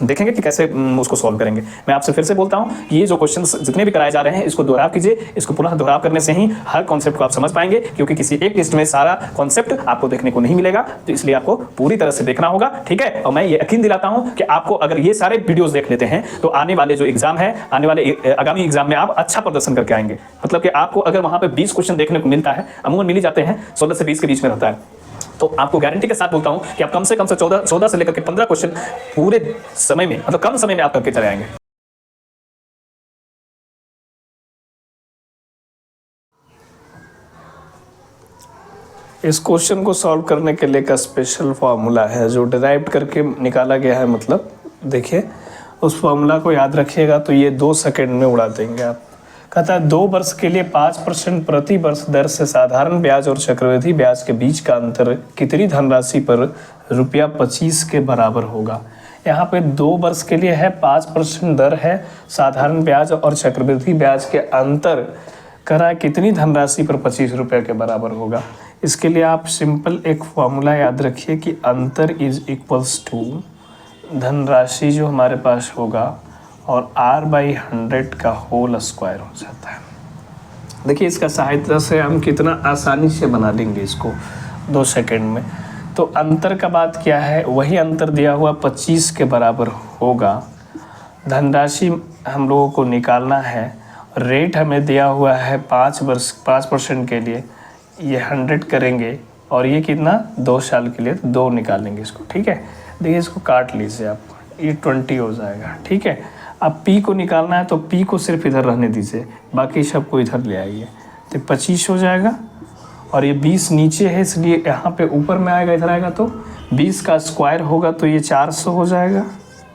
देखेंगे कि कैसे उसको सॉल्व करेंगे। मैं आपसे फिर से बोलता हूं, ये जो क्वेश्चंस जितने भी कराए जा रहे हैं इसको दोहराव कीजिए, इसको पुनः दोहराव करने से ही हर कॉन्सेप्ट को आप समझ पाएंगे, क्योंकि किसी एक टेस्ट में सारा कॉन्सेप्ट आपको देखने को नहीं मिलेगा, तो इसलिए आपको पूरी तरह से देखना होगा, ठीक है। और मैं ये यकीन दिलाता हूं कि आपको अगर ये सारे वीडियोस देख लेते हैं तो आने वाले जो एग्जाम है, आने वाले आगामी एग्जाम में आप अच्छा प्रदर्शन करके आएंगे। मतलब कि आपको अगर वहां पे 20 क्वेश्चन देखने को मिलता है, अमूमन मिल ही जाते हैं, 16 से 20 के बीच में रहता है, तो आपको गारंटी के साथ बोलता हूं कि आप कम से 14 से लेकर के 15 क्वेश्चन पूरे समय में, मतलब कम समय में आप करके चले आएंगे। इस क्वेश्चन को सॉल्व करने के लिए का स्पेशल फॉर्मूला है जो डिराइव करके निकाला गया है। मतलब देखिए, उस फॉर्मूला को याद रखिएगा तो ये 2 सेकंड में उड़ा देंगे आप। कहता है 2 वर्ष के लिए 5% प्रति वर्ष दर से साधारण ब्याज और चक्रवृद्धि ब्याज के बीच का अंतर कितनी धनराशि पर ₹25 के बराबर होगा। यहाँ पे 2 वर्ष के लिए है, 5% दर है, साधारण ब्याज और चक्रवृद्धि ब्याज के अंतर करा कितनी धनराशि पर ₹25 के बराबर होगा। इसके लिए आप सिंपल एक फॉर्मूला याद रखिए कि अंतर इज इक्वल्स टू धनराशि जो हमारे पास होगा और R/100 का होल स्क्वायर हो जाता है। देखिए, इसका सहायता से हम कितना आसानी से बना लेंगे इसको 2 सेकंड में। तो अंतर का बात क्या है, वही अंतर दिया हुआ 25 के बराबर होगा। धनराशि हम लोगों को निकालना है, रेट हमें दिया हुआ है 5% के लिए, ये 100 करेंगे और ये कितना 2 साल के लिए 2 निकालेंगे इसको, ठीक है। देखिए, इसको काट लीजिए आप, ये 20 हो जाएगा, ठीक है। अब P को निकालना है तो P को सिर्फ इधर रहने दीजिए, बाकी सबको इधर ले आइए, तो 25 हो जाएगा। और ये 20 नीचे है इसलिए यहाँ पे ऊपर में आएगा, इधर आएगा तो 20 का स्क्वायर होगा तो ये 400 हो जाएगा,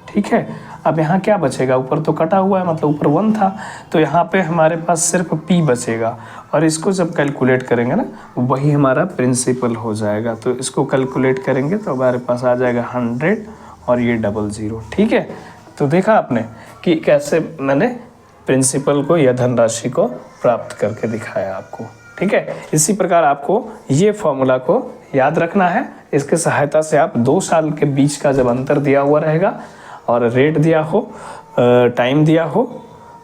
ठीक है। अब यहाँ क्या बचेगा, ऊपर तो कटा हुआ है, मतलब ऊपर 1 था, तो यहाँ पे हमारे पास सिर्फ P बचेगा। और इसको जब कैलकुलेट करेंगे ना, वही हमारा प्रिंसिपल हो जाएगा। तो इसको कैलकुलेट करेंगे तो हमारे पास आ जाएगा 100 और ये 00, ठीक है। तो देखा आपने कि कैसे मैंने प्रिंसिपल को या धनराशि को प्राप्त करके दिखाया आपको, ठीक है। इसी प्रकार आपको ये फॉर्मूला को याद रखना है। इसके सहायता से आप 2 साल के बीच का जब अंतर दिया हुआ रहेगा और रेट दिया हो, टाइम दिया हो,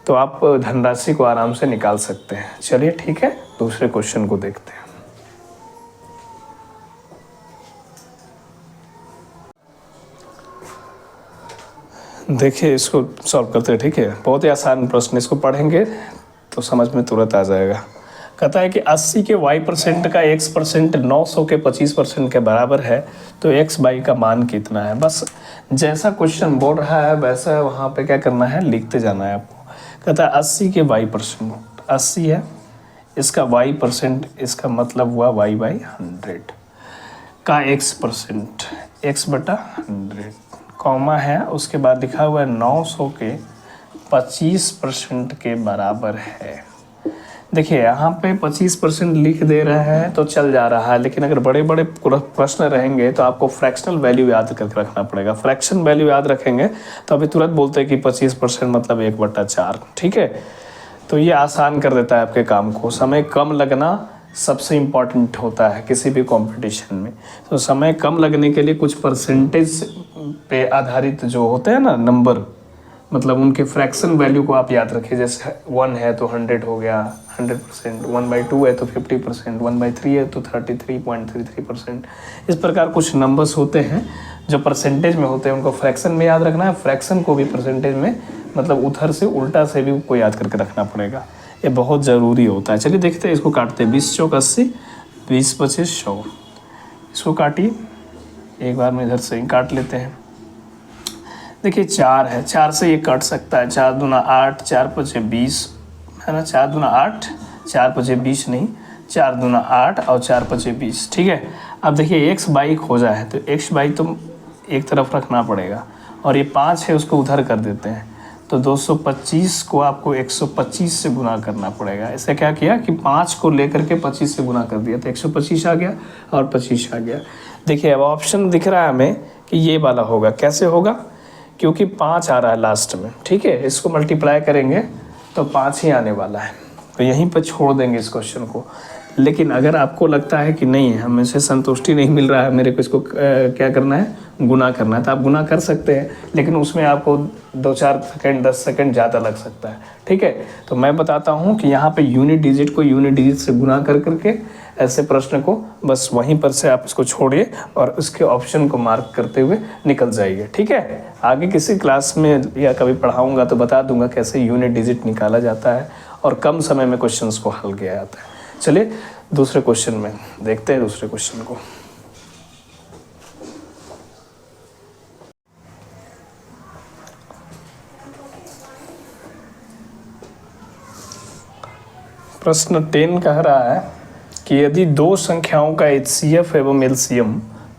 तो आप धनराशि को आराम से निकाल सकते हैं। चलिए ठीक है, दूसरे क्वेश्चन को देखते हैं। देखिए, इसको सॉल्व करते हैं, ठीक है। बहुत ही आसान प्रश्न, इसको पढ़ेंगे तो समझ में तुरंत आ जाएगा। कहता है कि 80 के y% का x% 900 के 25% के बराबर है, तो x/y का मान कितना है। बस जैसा क्वेश्चन बोल रहा है वैसा वहाँ पे क्या करना है, लिखते जाना है आपको। कहता है 80 के y%, 80 है, इसका y%, इसका मतलब हुआ y/100 का x%, x/100, कॉमा है, उसके बाद लिखा हुआ है 900 के 25% के बराबर है। देखिए, यहाँ पे 25% लिख दे रहे हैं तो चल जा रहा है, लेकिन अगर बड़े बड़े प्रश्न रहेंगे तो आपको फ्रैक्शनल वैल्यू याद करके रखना पड़ेगा। फ्रैक्शन वैल्यू याद रखेंगे तो अभी तुरंत बोलते हैं कि 25% मतलब 1/4, ठीक है। तो ये आसान कर देता है आपके काम को। समय कम लगना सबसे इम्पॉर्टेंट होता है किसी भी कंपटीशन में। तो समय कम लगने के लिए कुछ परसेंटेज पे आधारित जो होते हैं ना नंबर, मतलब उनके फ्रैक्शन वैल्यू को आप याद रखिए। जैसे 1 है तो 100 हो गया 100%, 1/2 है तो 50%, 1/3 है तो 33.33%। इस प्रकार कुछ नंबर्स होते हैं जो परसेंटेज में होते हैं, उनको फ्रैक्शन में याद रखना है। फ्रैक्शन को भी परसेंटेज में, मतलब उधर से उल्टा से भी को याद करके रखना पड़ेगा, ये बहुत ज़रूरी होता है। चलिए देखते हैं, इसको काटते हैं। 20 चौक 80, 20 25 100, इसको काटिए। एक बार में इधर से ही काट लेते हैं। देखिए 4 है, 4 से ये कट सकता है, 4 दूना 8, 4 5 20 है ना, 4 दूना 8, 4 5 20 नहीं, 4 दूना 8 और 4 5 20, ठीक है। अब देखिए x/y खोजा है तो x/y तो एक तरफ रखना पड़ेगा, और ये 5 है उसको उधर कर देते हैं, तो 225 को आपको 125 से गुना करना पड़ेगा। ऐसे क्या किया कि 5 को लेकर के 25 से गुना कर दिया तो 125 आ गया और 25 आ गया। देखिए अब ऑप्शन दिख रहा है हमें कि ये वाला होगा। कैसे होगा, क्योंकि 5 आ रहा है लास्ट में, ठीक है। इसको मल्टीप्लाई करेंगे तो 5 ही आने वाला है, तो यहीं पर छोड़ देंगे इस क्वेश्चन को। लेकिन अगर आपको लगता है कि नहीं हमें से संतुष्टि नहीं मिल रहा है, मेरे को इसको क्या करना है, गुना करना है, तो आप गुना कर सकते हैं, लेकिन उसमें आपको 2-4 सेकंड 10 सेकंड ज़्यादा लग सकता है। ठीक है, तो मैं बताता हूँ कि यहाँ पे यूनिट डिजिट को यूनिट डिजिट से गुना कर करके ऐसे प्रश्न को बस वहीं पर से आप इसको छोड़िए और उसके ऑप्शन को मार्क करते हुए निकल जाइए। ठीक है, आगे किसी क्लास में या कभी पढ़ाऊँगा तो बता दूंगा कैसे यूनिट डिजिट निकाला जाता है और कम समय में क्वेश्चंस को हल किया जाता है। चलिए दूसरे क्वेश्चन में देखते हैं दूसरे क्वेश्चन को। प्रश्न 10 कह रहा है कि यदि दो संख्याओं का HCF एवं LCM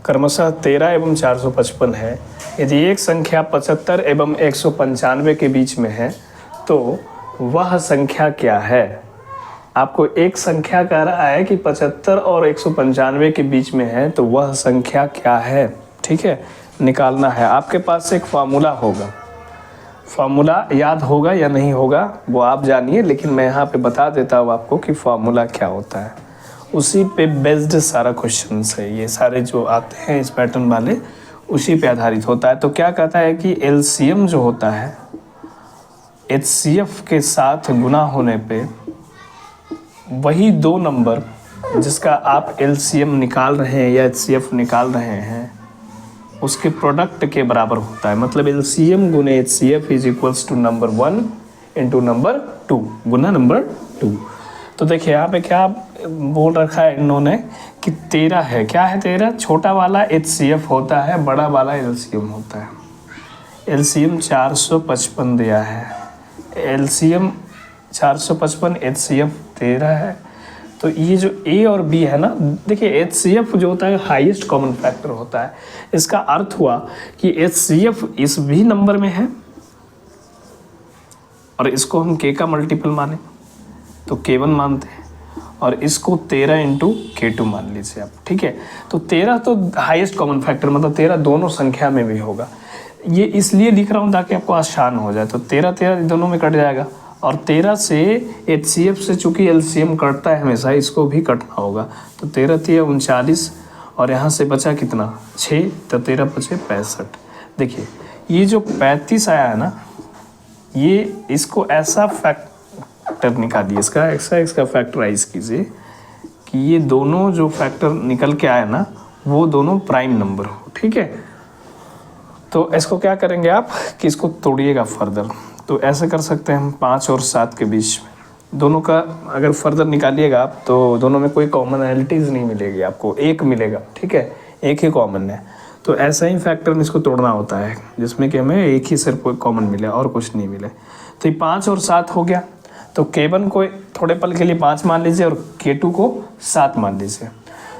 क्रमशः 13 एवं 455 है, यदि एक संख्या 75 एवं 195 के बीच में है तो वह संख्या क्या है। आपको एक संख्या कह रहा है कि 75 और 195 के बीच में है तो वह संख्या क्या है। ठीक है, निकालना है। आपके पास एक फार्मूला होगा, फार्मूला याद होगा या नहीं होगा वो आप जानिए, लेकिन मैं यहाँ पे बता देता हूँ आपको कि फार्मूला क्या होता है। उसी पे बेस्ड सारा क्वेश्चन है, ये सारे जो आते हैं इस पैटर्न वाले उसी पे आधारित होता है। तो क्या कहता है कि LCM जो होता है HCF के साथ गुना होने पे वही दो नंबर जिसका आप LCM निकाल रहे हैं या HCF निकाल रहे हैं उसके प्रोडक्ट के बराबर होता है। मतलब LCM गुने HCF is equals to number 1 into number 2 गुना नंबर 2। तो देखिए यहाँ पे क्या बोल रखा है इन्होंने कि 13 है। क्या है 13? छोटा वाला HCF होता है, बड़ा वाला LCM होता है। LCM 455 दिया है, LCM 455, HCF 13 है। तो ये जो A और B है ना, देखिए HCF जो होता है हाईएस्ट कॉमन फैक्टर होता है। इसका अर्थ हुआ कि HCF इस भी नंबर में है और इसको हम K का मल्टीपल माने तो K1 मानते हैं और इसको 13 इंटू K2 मान लीजिए आप। ठीक है, तो 13 तो हाईएस्ट कॉमन फैक्टर, मतलब 13 दोनों संख्या में भी होगा। ये इसलिए लिख रहा हूँ ताकि आपको आसान हो जाए। तो 13 दोनों में कट जाएगा और 13 से HCF से चूँकि LCM कटता है हमेशा, इसको भी कटना होगा। तो 13 × 39 और यहाँ से बचा कितना 6, तो 13 × 5 = 65। देखिए ये जो 35 आया है ना, ये इसको ऐसा फैक्टर निकालिए, इसका फैक्टराइज कीजिए कि ये दोनों जो फैक्टर निकल के आए ना वो दोनों प्राइम नंबर हो। ठीक है, तो इसको क्या करेंगे आप कि इसको तोड़िएगा फर्दर। तो ऐसे कर सकते हैं हम 5 और 7 के बीच में दोनों का अगर फर्दर निकालिएगा आप तो दोनों में कोई कॉमनैलिटीज़ नहीं मिलेगी, आपको एक मिलेगा। ठीक है, एक ही कॉमन है। तो ऐसा ही फैक्टर में इसको तोड़ना होता है जिसमें कि हमें एक ही सिर्फ कॉमन मिले और कुछ नहीं मिले। तो ये 5 और 7 हो गया। तो K1 को थोड़े पल के लिए 5 मान लीजिए और K2 को 7 मान लीजिए।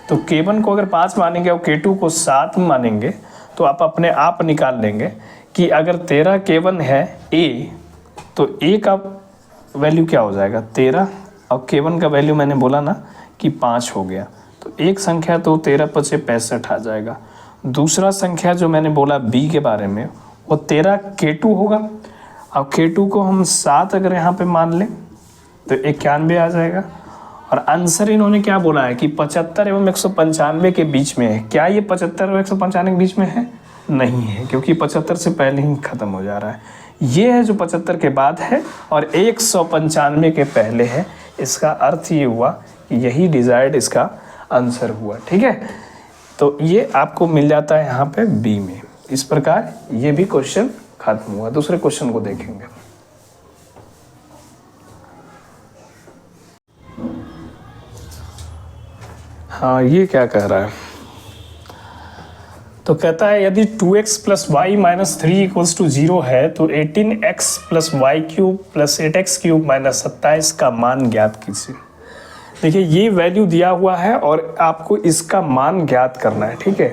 तो K1 को अगर 5 मानेंगे और K2 को 7 मानेंगे तो आप अपने आप निकाल लेंगे कि अगर 13 K1 है A, तो A का वैल्यू क्या हो जाएगा 13 और K1 का वैल्यू मैंने बोला ना कि 5 हो गया। तो एक संख्या तो 13 × 5 = 65 आ जाएगा। दूसरा संख्या जो मैंने बोला B के बारे में वो 13 K2 होगा। अब K2 को हम 7 अगर यहाँ पे मान लें तो 91 आ जाएगा। और आंसर इन्होंने क्या बोला है कि 75 एवं 195 के बीच में है। क्या ये 75 और 195 के बीच में है? नहीं है, क्योंकि 75 से पहले ही खत्म हो जा रहा है। ये है जो 75 के बाद है और 195 के पहले है। इसका अर्थ ये हुआ कि यही डिजायर्ड इसका आंसर हुआ। ठीक है, तो ये आपको मिल जाता है यहाँ पे बी में। इस प्रकार ये भी क्वेश्चन खत्म हुआ। दूसरे क्वेश्चन को देखेंगे। हाँ, ये क्या कह रहा है? तो कहता है यदि 2x + y - 3 = 0 है तो 18x + y³ + 8x³ - 27 का मान ज्ञात कीजिए। देखिए ये वैल्यू दिया हुआ है और आपको इसका मान ज्ञात करना है। ठीक है,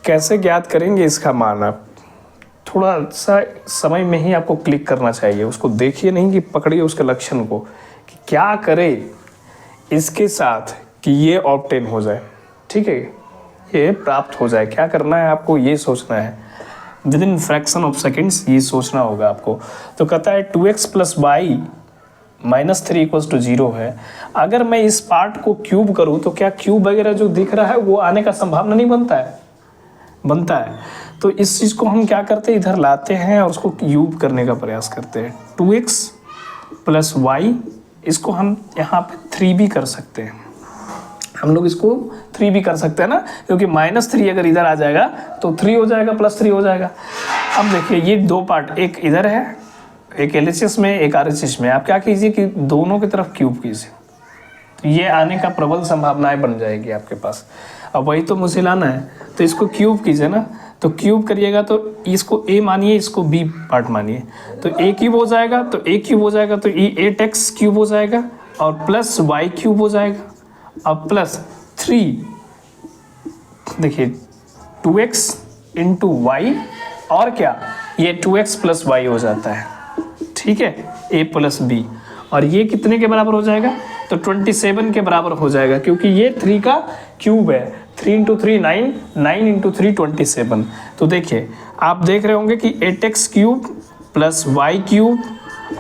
कैसे ज्ञात करेंगे इसका मान? आप थोड़ा सा समय में ही आपको क्लिक करना चाहिए, उसको देखिए नहीं कि पकड़िए उसके लक्षण को कि क्या करे इसके साथ कि ये ऑब्टेन हो जाए। ठीक है, ये प्राप्त हो जाए। क्या करना है आपको? ये सोचना है विदिन फ्रैक्शन ऑफ सेकेंड्स, ये सोचना होगा आपको। तो कहता है 2x + y -3 इक्वल्स टू 0 है, अगर मैं इस पार्ट को क्यूब करूँ तो क्या क्यूब वगैरह जो दिख रहा है वो आने का संभावना नहीं बनता है? बनता है। तो इस चीज़ को हम क्या करते हैं, इधर लाते हैं और उसको क्यूब करने का प्रयास करते हैं। 2x प्लस वाई, इसको हम यहाँ पे 3 भी कर सकते हैं, हम लोग इसको 3 भी कर सकते हैं ना, क्योंकि -3 अगर इधर आ जाएगा तो 3 हो जाएगा, +3 हो जाएगा। अब देखिए ये दो पार्ट, एक इधर है, एक LHS में, एक RHS में, आप क्या कीजिए कि दोनों की तरफ क्यूब कीजिए, तो ये आने का प्रबल संभावनाएं बन जाएगी आपके पास। अब वही तो मुझे लाना है, तो इसको क्यूब कीजिए ना, तो क्यूब करिएगा तो इसको a मानिए, इसको b पार्ट मानिए, तो a क्यूब हो जाएगा, तो a क्यूब हो जाएगा, तो ये 8x क्यूब हो जाएगा और प्लस y क्यूब हो जाएगा, अब प्लस 3, देखिए 2x इंटू वाई, और क्या, ये 2x प्लस वाई हो जाता है, ठीक है, a प्लस b, और ये कितने के बराबर हो जाएगा, तो 27 के बराबर हो जाएगा, क्योंकि ये 3 का क्यूब है, 3 इंटू 3 9, 9 इंटू 3 27। तो देखिए आप देख रहे होंगे कि 8x cube plus y cube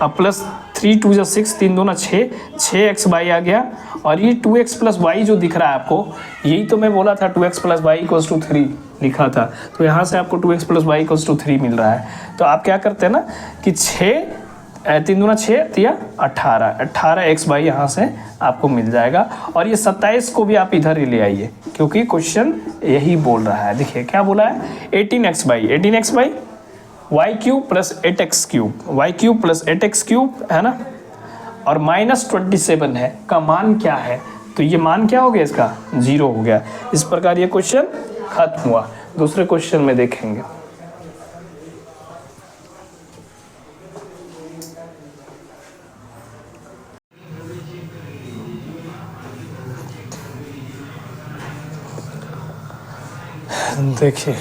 अब प्लस 3 2 जा 6, 3 2 6, 6x वाई आ गया, और ये 2x प्लस वाई जो दिख रहा है आपको, यही तो मैं बोला था 2x plus y equals to 3 लिखा था, तो यहाँ से आपको 2x plus y equals to 3 मिल रहा है। तो आप क्या करते हैं ना कि 3 दूना 6 या 18 x वाई यहाँ से आपको मिल जाएगा, और ये 27 को भी आप इधर ही ले आइए, क्योंकि क्वेश्चन यही बोल रहा है। देखिए क्या बोला है, 18x y y cube plus 8x cube, y cube plus 8x cube है ना, और -27 है का मान क्या है, तो ये मान क्या हो गया इसका, 0 हो गया। इस प्रकार ये क्वेश्चन खत्म हुआ। दूसरे क्वेश्चन में देखेंगे। देखिए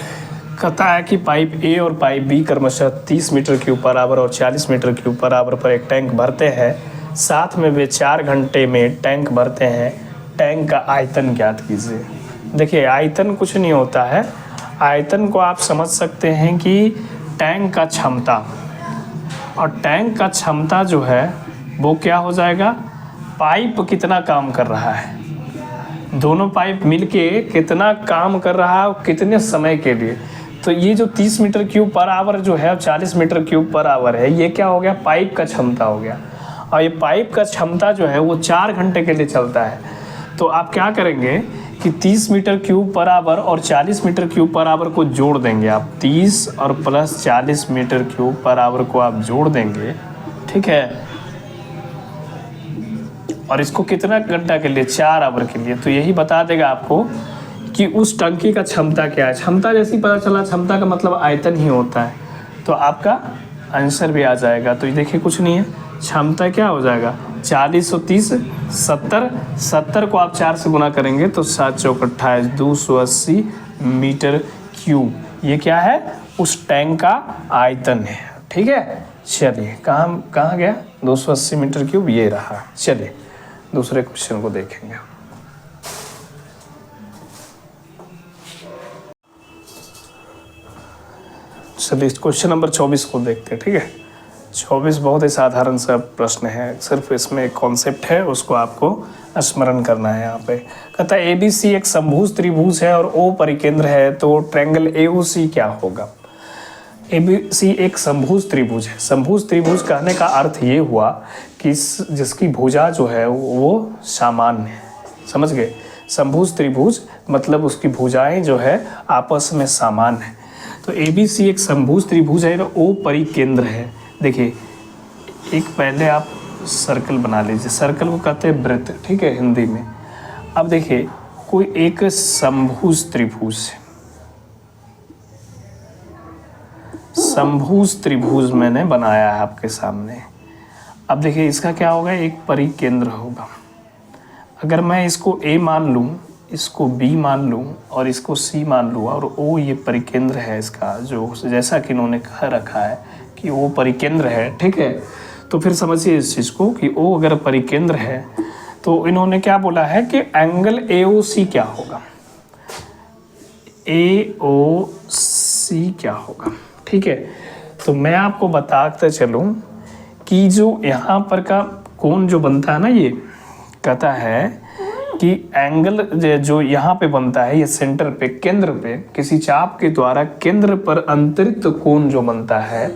कहता है कि पाइप ए और पाइप बी क्रमशः 30 मीटर क्यूब पर आवर और 40 मीटर क्यूब पर आवर पर एक टैंक भरते हैं, साथ में वे 4 घंटे में टैंक भरते हैं। टैंक का आयतन ज्ञात कीजिए। देखिए आयतन कुछ नहीं होता है, आयतन को आप समझ सकते हैं कि टैंक का क्षमता, और टैंक का क्षमता जो है वो क्या हो जाएगा, पाइप कितना काम कर रहा है, दोनों पाइप मिलके कितना काम कर रहा है, कितने समय के लिए। तो ये जो 30 मीटर क्यूब पर आवर जो है, 40 मीटर क्यूब पर आवर है, ये क्या हो गया, पाइप का क्षमता हो गया। और ये पाइप का क्षमता जो है वो 4 घंटे के लिए चलता है। तो आप क्या करेंगे कि 30 मीटर क्यूब पर आवर और 40 मीटर क्यूब पर आवर को जोड़ देंगे आप, 30 और plus 40 metre cube per hour को आप जोड़ देंगे, ठीक है, और इसको कितना घंटा के लिए, 4 आवर के लिए। तो यही बता देगा आपको कि उस टंकी का क्षमता क्या है। क्षमता जैसे ही पता चला, क्षमता का मतलब आयतन ही होता है, तो आपका आंसर भी आ जाएगा। तो ये देखिए कुछ नहीं है, क्षमता क्या हो जाएगा, 40 और 30 70, 70 को आप 4 से गुना करेंगे तो 7 चौक 28, 280 मीटर क्यूब। ये क्या है, उस टैंक का आयतन है, ठीक है। चलिए कहाँ गया 280 मीटर क्यूब, ये रहा। चलिए दूसरे क्वेश्चन को देखेंगे। चलिए क्वेश्चन नंबर 24 को देखते हैं, ठीक है। 24 बहुत ही साधारण सा प्रश्न है, सिर्फ इसमें एक कॉन्सेप्ट है, उसको आपको स्मरण करना है। यहाँ पे कहता है ABC एक समभुज त्रिभुज है और O परिकेंद्र है, तो ट्रायंगल AOC क्या होगा। ABC एक समभुज त्रिभुज है। समभुज त्रिभुज कहने का अर्थ ये हुआ कि जिसकी भुजा जो है वो सामान्य है, समझ गए। समभुज त्रिभुज मतलब उसकी भुजाएं जो है आपस में समान है। तो ABC एक समभुज त्रिभुज है और O परिकेंद्र है। देखिए एक पहले आप सर्कल बना लीजिए, सर्कल को कहते हैं वृत्त, ठीक है, हिंदी में। अब देखिए कोई एक समभुज त्रिभुज, समभुज त्रिभुज मैंने बनाया है आपके सामने। अब देखिए इसका क्या होगा, एक परिकेंद्र होगा। अगर मैं इसको A मान लूँ, इसको B मान लूँ और इसको C मान लूँ, और O ये परिकेंद्र है इसका, जो जैसा कि इन्होंने कह रखा है कि O परिकेंद्र है, ठीक है। तो फिर समझिए इस चीज़ को कि O अगर परिकेंद्र है तो इन्होंने क्या बोला है कि एंगल AOC क्या होगा, AOC क्या होगा, ठीक है। तो मैं आपको बताते चलूँ कि जो यहाँ पर का कोण जो बनता है ना, ये कहता है कि एंगल जो यहाँ पे बनता है, ये सेंटर पे, केंद्र पे किसी चाप के द्वारा केंद्र पर अंतरित कोण जो बनता है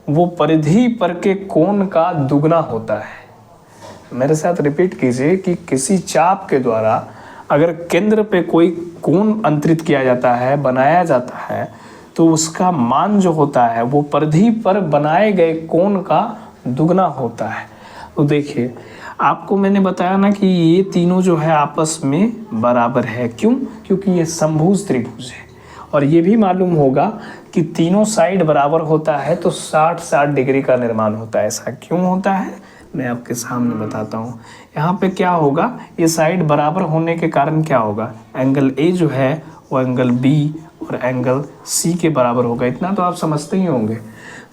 वो परिधि पर के कोण का दुगना होता है। मेरे साथ रिपीट कीजिए कि किसी चाप के द्वारा अगर केंद्र पे कोई कोण अंतरित किया जाता है, बनाया जाता है, तो उसका मान जो होता है वो परिधि पर बनाए गए कोण का दुगना होता है। तो देखिए, आपको मैंने बताया ना कि ये तीनों जो है आपस में बराबर है। क्यों? क्योंकि ये समभुज त्रिभुज है। और ये भी मालूम होगा कि तीनों साइड बराबर होता है तो 60-60 डिग्री का निर्माण होता है। ऐसा क्यों होता है मैं आपके सामने बताता हूँ। यहाँ पे क्या होगा, ये साइड बराबर होने के कारण क्या होगा, एंगल ए जो है वो एंगल बी और एंगल सी के बराबर होगा। इतना तो आप समझते ही होंगे।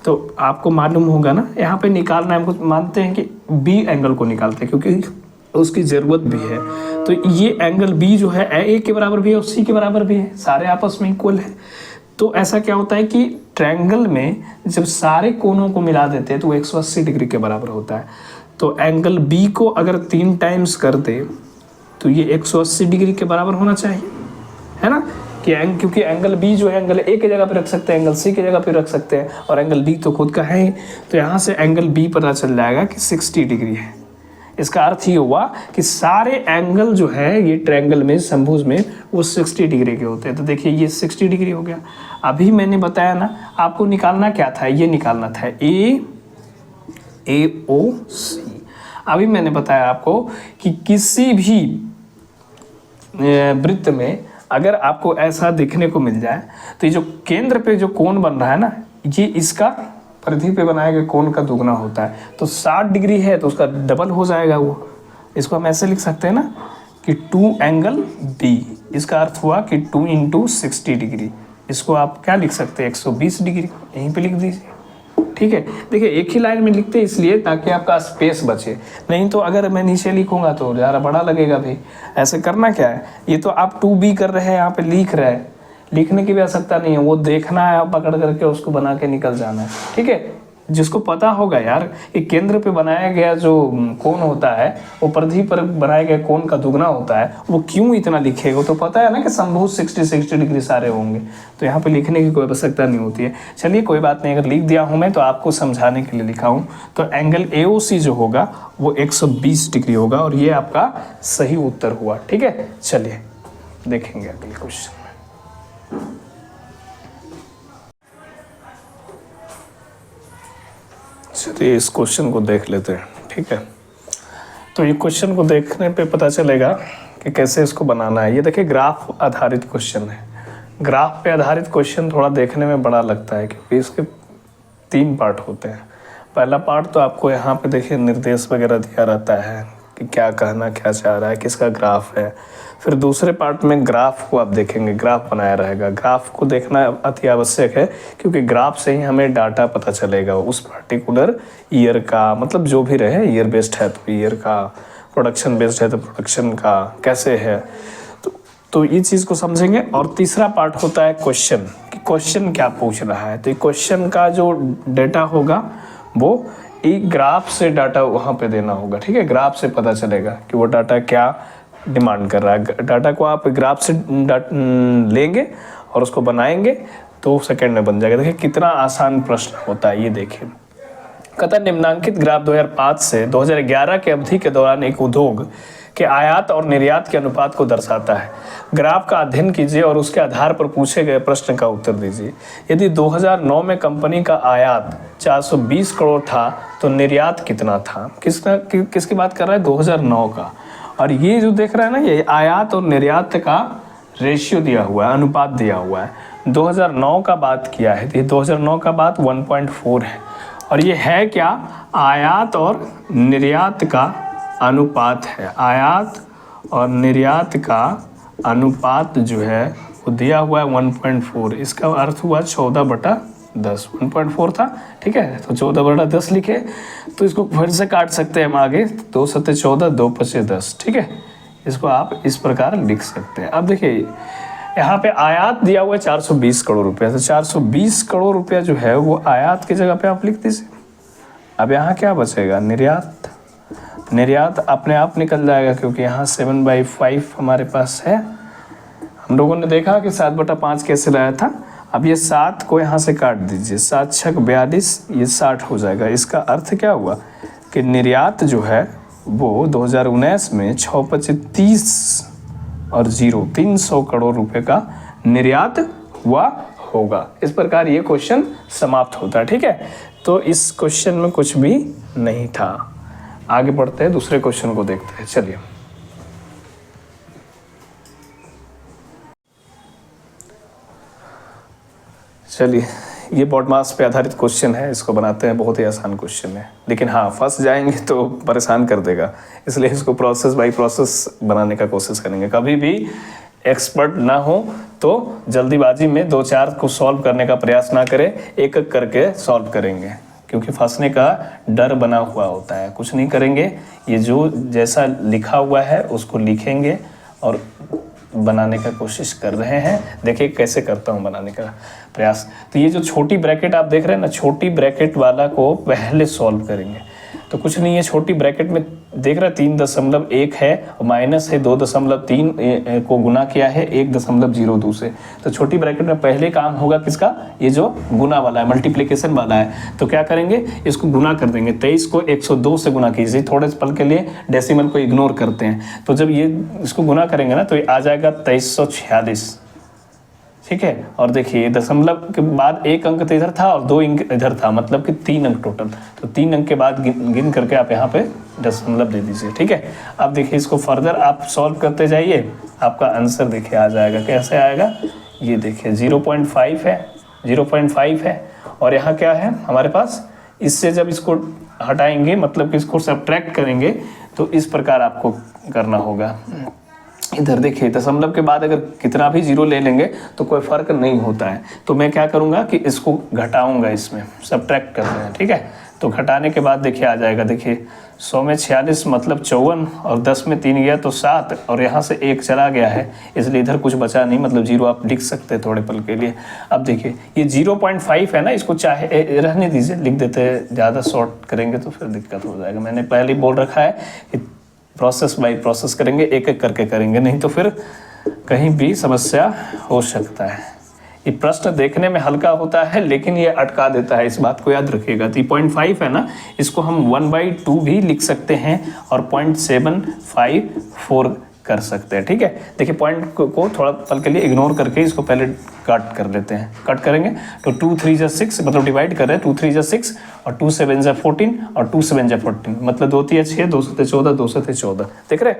तो आपको मालूम होगा ना, यहाँ पे निकालना है, हमको मानते हैं कि बी एंगल को निकालते हैं क्योंकि उसकी ज़रूरत भी है। तो ये एंगल बी जो है ए के बराबर भी है और सी के बराबर भी है, सारे आपस में इक्वल है। तो ऐसा क्या होता है कि ट्रायंगल में जब सारे कोनों को मिला देते हैं तो 180 डिग्री के बराबर होता है। तो एंगल बी को अगर 3 टाइम्स कर दे तो ये 180 डिग्री के बराबर होना चाहिए, है ना। कि क्योंकि एंगल बी जो है एंगल ए की जगह पे रख सकते हैं, एंगल सी की जगह पे रख सकते हैं, और एंगल बी तो खुद का है ही। तो यहाँ से एंगल बी पता चल जाएगा कि 60 डिग्री है। इसका अर्थ ये हुआ कि सारे एंगल जो है ये ट्रायंगल में, समभुज में, वो 60 डिग्री के होते हैं। तो देखिए ये 60 डिग्री हो गया। अभी मैंने बताया ना, आपको निकालना क्या था, ये निकालना था ए ओ सी। अभी मैंने बताया आपको कि किसी भी वृत्त में अगर आपको ऐसा देखने को मिल जाए तो ये जो केंद्र पे जो कोण बन रहा है ना, ये इसका परिधि पे बनाए गए कोण का दुगना होता है। तो 60 डिग्री है तो उसका डबल हो जाएगा वो। इसको हम ऐसे लिख सकते हैं ना कि 2 एंगल बी, इसका अर्थ हुआ कि 2 × 60 डिग्री। इसको आप क्या लिख सकते हैं, 120 डिग्री, यहीं पे लिख दीजिए। ठीक है, देखिए एक ही लाइन में लिखते हैं इसलिए ताकि आपका स्पेस बचे, नहीं तो अगर मैं नीचे लिखूंगा तो ज़्यादा बड़ा लगेगा भाई। ऐसे करना क्या है, ये तो आप 2B कर रहे हैं, यहाँ पे लिख रहे हैं, लिखने की भी आवश्यकता नहीं है, वो देखना है, आप पकड़ करके उसको बना के निकल जाना है। ठीक है, जिसको पता होगा यार कि केंद्र पे बनाया गया जो कोण होता है वो परिधि पर बनाए गए कोण का दुगना होता है, वो क्यों इतना लिखेगा, तो पता है ना कि समभुज 60 डिग्री सारे होंगे, तो यहाँ पे लिखने की कोई आवश्यकता नहीं होती है। चलिए कोई बात नहीं, अगर लिख दिया हूँ मैं तो आपको समझाने के लिए लिखा हूँ। तो एंगल AOC जो होगा वो 120 डिग्री होगा और ये आपका सही उत्तर हुआ। ठीक है, चलिए देखेंगे अगले क्वेश्चन। चलिए इस क्वेश्चन को देख लेते हैं। ठीक है, तो ये क्वेश्चन को देखने पे पता चलेगा कि कैसे इसको बनाना है। ये देखिए ग्राफ आधारित क्वेश्चन है। ग्राफ पे आधारित क्वेश्चन थोड़ा देखने में बड़ा लगता है क्योंकि इसके 3 पार्ट होते हैं। पहला पार्ट तो आपको यहाँ पे देखिए निर्देश वगैरह दिया रहता है कि क्या कहना क्या चाह रहा है, किसका ग्राफ है। फिर दूसरे पार्ट में ग्राफ को आप देखेंगे, ग्राफ बनाया रहेगा। ग्राफ को देखना अति आवश्यक है क्योंकि ग्राफ से ही हमें डाटा पता चलेगा उस पर्टिकुलर ईयर का, मतलब जो भी रहे, ईयर बेस्ड है तो ईयर का, प्रोडक्शन बेस्ड है तो प्रोडक्शन का कैसे है, तो ये चीज़ को समझेंगे। और तीसरा पार्ट होता है क्वेश्चन, कि क्वेश्चन क्या पूछ रहा है। तो क्वेश्चन का जो डेटा होगा वो एक ग्राफ से डाटा वहाँ पे देना होगा। ठीक है, ग्राफ से पता चलेगा कि वो डाटा क्या डिमांड कर रहा है। डाटा को आप ग्राफ से लेंगे और उसको बनाएंगे तो सेकंड में बन जाएगा। देखिए कितना आसान प्रश्न होता है, ये देखिए। कहता निम्नांकित ग्राफ 2005 से 2011 के अवधि के दौरान एक उद्योग के आयात और निर्यात के अनुपात को दर्शाता है। ग्राफ का अध्ययन कीजिए और उसके आधार पर पूछे गए प्रश्न का उत्तर दीजिए। यदि 2009 में कंपनी का आयात 420 करोड़ था तो निर्यात कितना था। किसकी बात कर रहा है, 2009 का। और ये जो देख रहा है ना, ये आयात और निर्यात का रेशियो दिया हुआ है, अनुपात दिया हुआ है। 2009 का बात किया है, तो 2009 का बात 1.4 है। और ये है क्या, आयात और निर्यात का अनुपात है। आयात और निर्यात का अनुपात जो है वो दिया हुआ है 1.4। इसका अर्थ हुआ 14/10। 1.4 था, ठीक है, तो 14/10 लिखे। तो इसको फिर से काट सकते हैं हम आगे, 2 × 7 = 14, 2 × 5 = 10। ठीक है, इसको आप इस प्रकार लिख सकते हैं। अब देखिए यहाँ पे आयात दिया हुआ है 420 करोड़ रुपया, तो 420 करोड़ रुपया जो है वो आयात की जगह पे आप लिख दीजिए। अब यहाँ क्या बचेगा, निर्यात। निर्यात अपने आप निकल जाएगा क्योंकि यहाँ 7/5 हमारे पास है। हम लोगों ने देखा कि 7/5 कैसे लाया था। अब ये 7 को यहाँ से काट दीजिए, 7 छक 42, ये 60 हो जाएगा। इसका अर्थ क्या हुआ कि निर्यात जो है वो 2019 में 6/25 और 300 करोड़ रुपए का निर्यात हुआ होगा। इस प्रकार ये क्वेश्चन समाप्त होता है। ठीक है, तो इस क्वेश्चन में कुछ भी नहीं था। आगे बढ़ते हैं, दूसरे क्वेश्चन को देखते हैं। चलिए ये बॉड मास पे आधारित क्वेश्चन है, इसको बनाते हैं। बहुत ही आसान क्वेश्चन है, लेकिन हाँ फंस जाएंगे तो परेशान कर देगा, इसलिए इसको प्रोसेस बाय प्रोसेस बनाने का कोशिश करेंगे। कभी भी एक्सपर्ट ना हो तो जल्दीबाजी में 2-4 को सॉल्व करने का प्रयास ना करें, एक एक करके सॉल्व करेंगे, क्योंकि फंसने का डर बना हुआ होता है। कुछ नहीं करेंगे, ये जो जैसा लिखा हुआ है उसको लिखेंगे और बनाने का कोशिश कर रहे हैं। देखिए कैसे करता हूँ बनाने का प्रयास। तो ये जो छोटी ब्रैकेट आप देख रहे हैं ना, छोटी ब्रैकेट वाला को पहले सॉल्व करेंगे। तो कुछ नहीं है, छोटी ब्रैकेट में देख रहे हैं 3.1 है और माइनस है 2.3 को गुना किया है 1.02 से। तो छोटी ब्रैकेट में पहले काम होगा किसका, ये जो गुना वाला है, मल्टीप्लिकेशन वाला है। तो क्या करेंगे, इसको गुना कर देंगे। 23 को 102 से गुना कीजिए। थोड़े पल के लिए डेसिमल को इग्नोर करते हैं। तो जब ये इसको गुना करेंगे ना तो ये आ जाएगा 2346। ठीक है, और देखिए दशमलव के बाद एक अंक तो इधर था और 2 अंक इधर था, मतलब कि 3 अंक टोटल। तो 3 अंक के बाद गिन करके आप यहाँ पे दशमलव दे दीजिए। ठीक है, अब देखिए इसको फर्दर आप सॉल्व करते जाइए, आपका आंसर देखिए आ जाएगा। कैसे आएगा, ये देखिए 0.5 है, 0.5 है। और यहाँ क्या है हमारे पास, इससे जब इसको हटाएंगे मतलब कि इसको सब्ट्रैक्ट करेंगे तो इस प्रकार आपको करना होगा। इधर देखिए दशमलव के बाद अगर कितना भी जीरो ले लेंगे तो कोई फर्क नहीं होता है। तो मैं क्या करूँगा कि इसको घटाऊंगा, इसमें सब्ट्रैक्ट कर रहे हैं। ठीक है, तो घटाने के बाद देखिए आ जाएगा। देखिए 100 में 46 मतलब 54 और 10 में 3 गया तो 7 और यहाँ से 1 चला गया है, इसलिए इधर कुछ बचा नहीं, मतलब 0 आप लिख सकते हैं थोड़े पल के लिए। अब देखिए ये 0.5 है ना, इसको चाहे रहने दीजिए, लिख देते हैं। ज़्यादा शॉर्ट करेंगे तो फिर दिक्कत हो जाएगा। मैंने पहले ही बोल रखा है कि प्रोसेस बाय प्रोसेस करेंगे, एक एक करके करेंगे, नहीं तो फिर कहीं भी समस्या हो सकता है। ये प्रश्न देखने में हल्का होता है लेकिन ये अटका देता है, इस बात को याद रखिएगा। 3.5 है ना, इसको हम 1/2 भी लिख सकते हैं और 0.754 कर सकते हैं। ठीक है, देखिए पॉइंट को थोड़ा पल के लिए इग्नोर करके इसको पहले कट कर लेते हैं। कट करेंगे तो 2 3 जा 6, मतलब डिवाइड कर रहे हैं, 2 3 जा 6 और 2 7 जा 14 और 2 7 जा 14, मतलब 2 3 6, 2 7 14, 2 7 14। देख रहे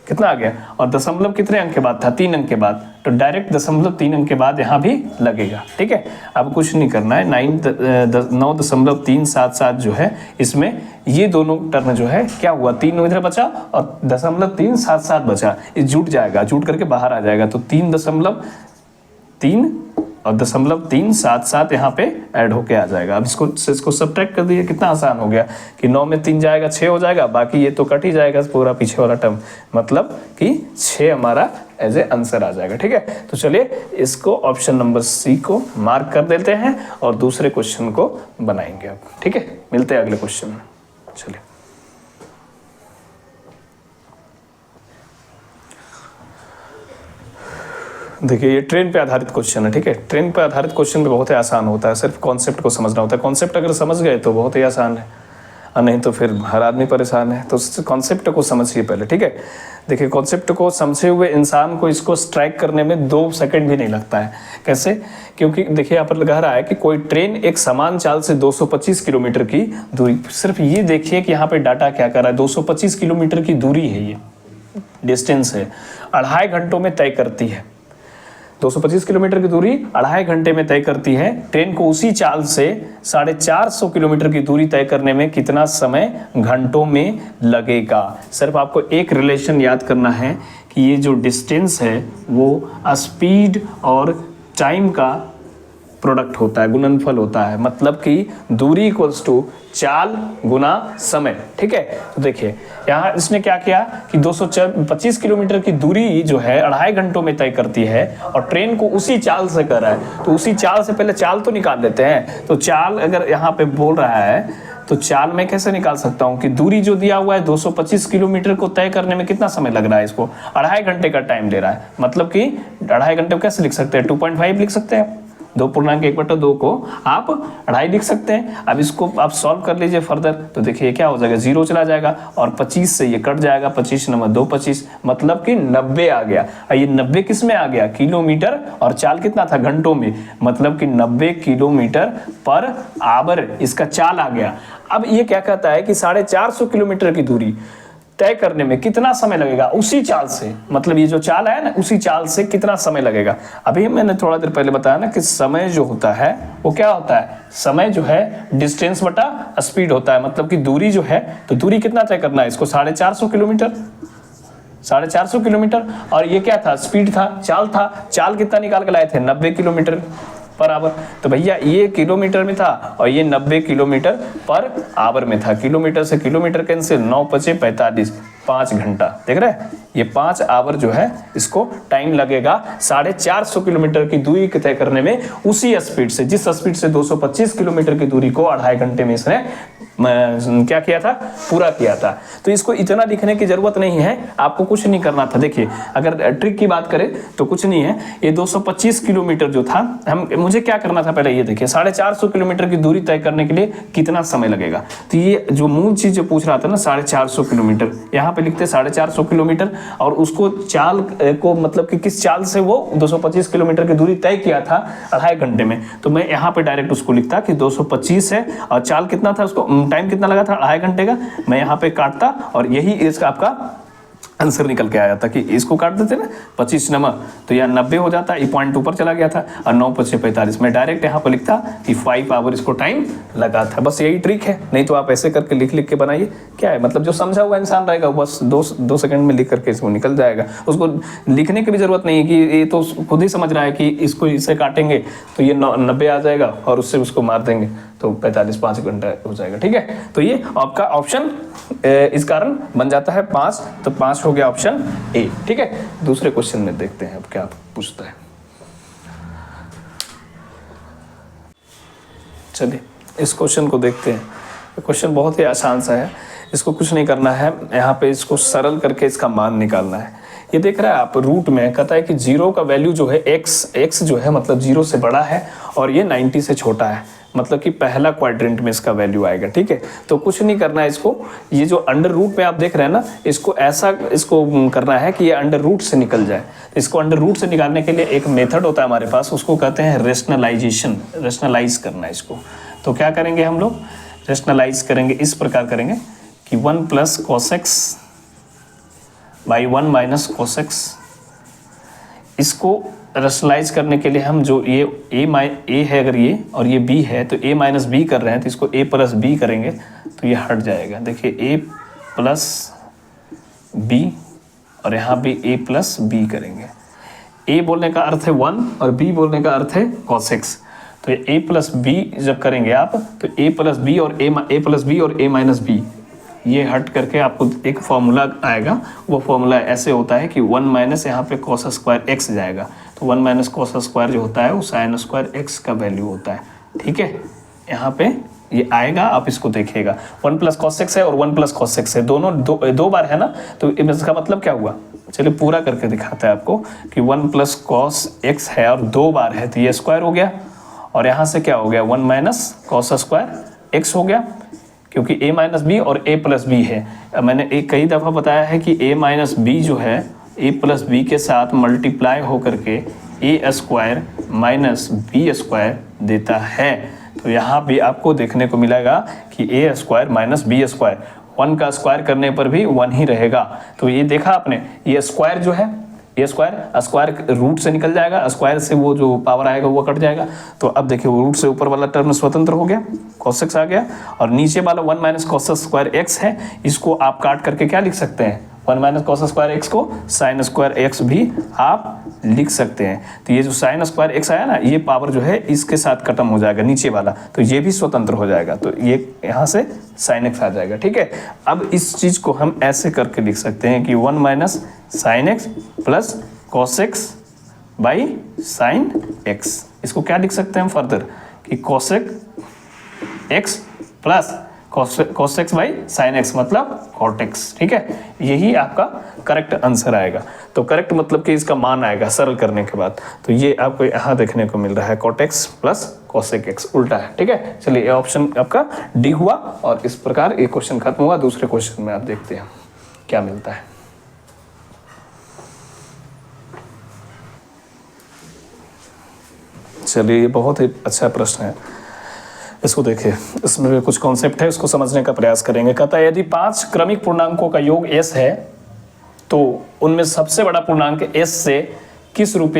कितना आ गया। और दशमलव कितने अंक के बाद था, 3 अंक के बाद, तो डायरेक्ट दशमलव 3 अंक के बाद यहाँ भी लगेगा। ठीक है, अब कुछ नहीं करना है। 9.377 जो है, इसमें ये दोनों टर्म जो है क्या हुआ, 3 इधर बचा और 0.377 बचा, ये जुट जाएगा, जुट करके बाहर आ जाएगा। तो 3.3 और 0.377 यहाँ पे ऐड होके आ जाएगा। अब इसको सब्ट्रैक्ट कर दिए, कितना आसान हो गया कि 9 में 3 जाएगा 6 हो जाएगा, बाकी ये तो कट ही जाएगा पूरा पीछे वाला टर्म, मतलब कि 6 हमारा एज ए आंसर आ जाएगा। ठीक है, तो चलिए इसको ऑप्शन नंबर सी को मार्क कर देते हैं और दूसरे क्वेश्चन को बनाएंगे अब। ठीक है, मिलते हैं अगले क्वेश्चन में। चलिए देखिए ये ट्रेन पे आधारित क्वेश्चन है। ठीक है, ट्रेन पे आधारित क्वेश्चन भी बहुत ही आसान होता है, सिर्फ कॉन्सेप्ट को समझना होता है। कॉन्सेप्ट अगर समझ गए तो बहुत ही आसान है, और नहीं तो फिर हर आदमी परेशान है। तो कॉन्सेप्ट को समझिए पहले। ठीक है, देखिए कॉन्सेप्ट को समझे हुए इंसान को इसको स्ट्राइक करने में 2 सेकंड भी नहीं लगता है। कैसे, क्योंकि देखिए यहाँ पर लगा रहा है कि कोई ट्रेन एक समान चाल से 225 किलोमीटर की दूरी, सिर्फ ये देखिए कि यहाँ पे डाटा क्या कर रहा है। 225 किलोमीटर की दूरी है, ये डिस्टेंस है, 2.5 घंटों में तय करती है। 225 किलोमीटर की दूरी 2.5 घंटे में तय करती है। ट्रेन को उसी चाल से 450 किलोमीटर की दूरी तय करने में कितना समय घंटों में लगेगा। सिर्फ आपको एक रिलेशन याद करना है कि ये जो डिस्टेंस है वो स्पीड और टाइम का प्रोडक्ट होता है, गुणनफल होता है, मतलब कि दूरी इक्वल्स टू चाल गुना समय। ठीक है, तो देखिए यहाँ इसने क्या किया कि 225 किलोमीटर की दूरी जो है 2.5 घंटों में तय करती है और ट्रेन को उसी चाल से कर रहा है। तो उसी चाल से पहले चाल तो निकाल लेते हैं। तो चाल अगर यहाँ पे बोल रहा है तो चाल मैं कैसे निकाल सकता हूँ कि दूरी जो दिया हुआ है 225 किलोमीटर को तय करने में कितना समय लग रहा है, इसको 2.5 घंटे का टाइम ले रहा है, मतलब कि 2.5 घंटे को कैसे लिख सकते हैं, 2.5 लिख सकते हैं, 2.1/2 को आप 2.5 लिख सकते हैं। अब इसको आप सॉल्व कर लीजिए फर्दर, तो देखिए क्या हो जाएगा, 0 चला जाएगा और 25 से ये कट जाएगा, 25 नंबर 2 25, मतलब कि 90 आ गया। ये 90 किस में आ गया, किलोमीटर, और चाल कितना था, घंटों में, मतलब कि 90 किलोमीटर पर आवर इसका चाल आ गया। अब ये क्या कहता है कि 450 किलोमीटर की दूरी तय करने में कितना समय लगेगा उसी चाल से, मतलब ये जो चाल है ना उसी चाल से कितना समय लगेगा। अभी मैंने थोड़ा देर पहले बताया ना कि समय जो होता है वो क्या होता है, समय जो है डिस्टेंस बटा स्पीड होता है, मतलब कि दूरी जो है, तो दूरी कितना तय करना है इसको, 450 किलोमीटर, 450 किलोमीटर, और ये क्या था, स्पीड था, चाल था, चाल कितना निकाल के लाए थे, 90 किलोमीटर पर आवर। तो भैया ये किलोमीटर में था और ये 90 किलोमीटर पर आवर में था, किलोमीटर से किलोमीटर कैंसिल, 9 × 5 = 45, 5 घंटा, देख रहे हैं, ये 5 आवर जो है इसको टाइम लगेगा 450 किलोमीटर की दूरी तय करने में, उसी स्पीड से, जिस स्पीड से 225 किलोमीटर की दूरी को 2.5 घंटे में इसने क्या किया था, पूरा किया था। तो इसको इतना लिखने की जरूरत नहीं है, आपको कुछ नहीं करना था। देखिए अगर ट्रिक की बात करें तो कुछ नहीं है, ये 225 किलोमीटर जो था, मुझे क्या करना था पहले ये देखिए, 450 किलोमीटर की दूरी तय करने के लिए कितना समय लगेगा। तो ये जो मूल चीज जो पूछ रहा था ना 450 किलोमीटर, यहाँ पे लिखते 450 किलोमीटर, और उसको चाल को मतलब कि किस चाल से वो 225 किलोमीटर की दूरी तय किया था 2.5 घंटे में, तो मैं यहाँ पे डायरेक्ट उसको लिखता कि 225 है और चाल कितना था, उसको टाइम कितना लगा था, 2.5 घंटे का, मैं यहाँ पे काटता और यही इसका आपका आंसर निकल के आया था कि इसको काट देते ना 25 नंबर, तो यहाँ 90 हो जाता, ये पॉइंट ऊपर चला गया था, और 9 × 5 = 45, मैं डायरेक्ट यहाँ पर लिखता कि 5 आवर इसको टाइम लगा था। बस यही ट्रिक है, नहीं तो आप ऐसे करके लिख के बनाइए, क्या है मतलब जो समझा हुआ इंसान रहेगा बस 2 सेकंड में लिख करके इसको निकल जाएगा, उसको लिखने की भी जरूरत नहीं है कि ये तो खुद ही समझ रहा है कि इसको इससे काटेंगे तो ये 90 आ जाएगा और उससे उसको मार देंगे तो 45, 5 घंटा हो जाएगा। ठीक है, तो ये आपका ऑप्शन इस कारण बन जाता है 5, तो 5 हो गया ऑप्शन ए। ठीक है, दूसरे क्वेश्चन में देखते हैं अब क्या पूछता है। चलिए इस क्वेश्चन को देखते हैं। क्वेश्चन बहुत ही आसान सा है, इसको कुछ नहीं करना है, यहाँ पे इसको सरल करके इसका मान निकालना है। ये देख रहा है आप, रूट में कहता है कि 0 का वैल्यू जो है x जो है मतलब 0 से बड़ा है और ये 90 से छोटा है, मतलब कि पहला क्वाड्रेंट में इसका वैल्यू आएगा। ठीक है, तो कुछ नहीं करना है इसको, ये जो अंडर रूट में आप देख रहे हैं ना, इसको ऐसा इसको करना है कि ये अंडर रूट से निकल जाए। तो इसको अंडर रूट से निकालने के लिए एक मेथड होता है हमारे पास, उसको कहते हैं रेशनलाइजेशन, रेशनलाइज करना है इसको। तो क्या करेंगे हम लोग, रेशनलाइज करेंगे, इस प्रकार करेंगे कि 1 + cos x / 1 - cos x, इसको रेशनलाइज करने के लिए हम जो ये a है अगर ये और ये b है तो a - b कर रहे हैं, तो इसको a + b करेंगे तो ये हट जाएगा। देखिए a + b और यहाँ भी a + b करेंगे। a बोलने का अर्थ है 1 और b बोलने का अर्थ है cos x, तो ये a + b जब करेंगे आप तो a + b और a - b ये हट करके आपको एक फॉर्मूला आएगा, वो फॉर्मूला ऐसे होता है कि 1 - यहाँ पे cos² x जाएगा, तो 1 - cos² जो होता है वो sin² x का वैल्यू होता है। ठीक है, यहाँ पे ये आएगा, आप इसको देखिएगा 1 + cos x है और 1 + cos x है, दोनों दो बार है ना, तो इसका मतलब क्या हुआ, चलिए पूरा करके दिखाता है आपको कि 1 + cos x है और 2 बार है तो ये स्क्वायर हो गया, और यहाँ से क्या हो गया 1 - cos² x हो गया, क्योंकि a - b और a + b है। मैंने कई दफ़ा बताया है कि a - b जो है a + b के साथ मल्टीप्लाई होकर के a² - b² देता है। तो यहाँ भी आपको देखने को मिलेगा कि a² - b², 1 का स्क्वायर करने पर भी 1 ही रहेगा। तो ये देखा आपने, ये स्क्वायर जो है, ये स्क्वायर रूट से निकल जाएगा, स्क्वायर से वो जो पावर आएगा वो कट जाएगा। तो अब देखिए वो रूट से ऊपर वाला टर्म स्वतंत्र हो गया, cos x आ गया, और नीचे वाला 1 - cos² x है, इसको आप काट करके क्या लिख सकते हैं, 1 - cos² x को sin² x भी आप लिख सकते हैं। तो ये जो sin² x आया ना, ये पावर जो है इसके साथ खत्म हो जाएगा नीचे वाला, तो ये भी स्वतंत्र हो जाएगा, तो ये यहाँ से sin x आ जाएगा। ठीक है, अब इस चीज़ को हम ऐसे करके लिख सकते हैं कि 1 - sin x + cos x / sin x। इसको क्या लिख सकते हैं हम फर्दर कि cos x + cos x by sin x मतलब cot x, ठीक है, यही आपका करेक्ट आंसर आएगा। तो करेक्ट मतलब कि इसका मान आएगा सरल करने के बाद, तो ये आपको यहाँ देखने को मिल रहा है cot x plus cosec x उल्टा है, ठीक है। चलिए ये ऑप्शन आपका डी हुआ और इस प्रकार ये क्वेश्चन खत्म हुआ। दूसरे क्वेश्चन में आप देखते हैं क्या मिलता है। चलिए ये बहुत ही अच्छा प्रश्न है, इसको देखिए, इसमें भी कुछ कॉन्सेप्ट है, इसको समझने का प्रयास करेंगे। कहता है यदि 5 क्रमिक पूर्णांकों का योग s है तो उनमें सबसे बड़ा पूर्णांक s से किस रूप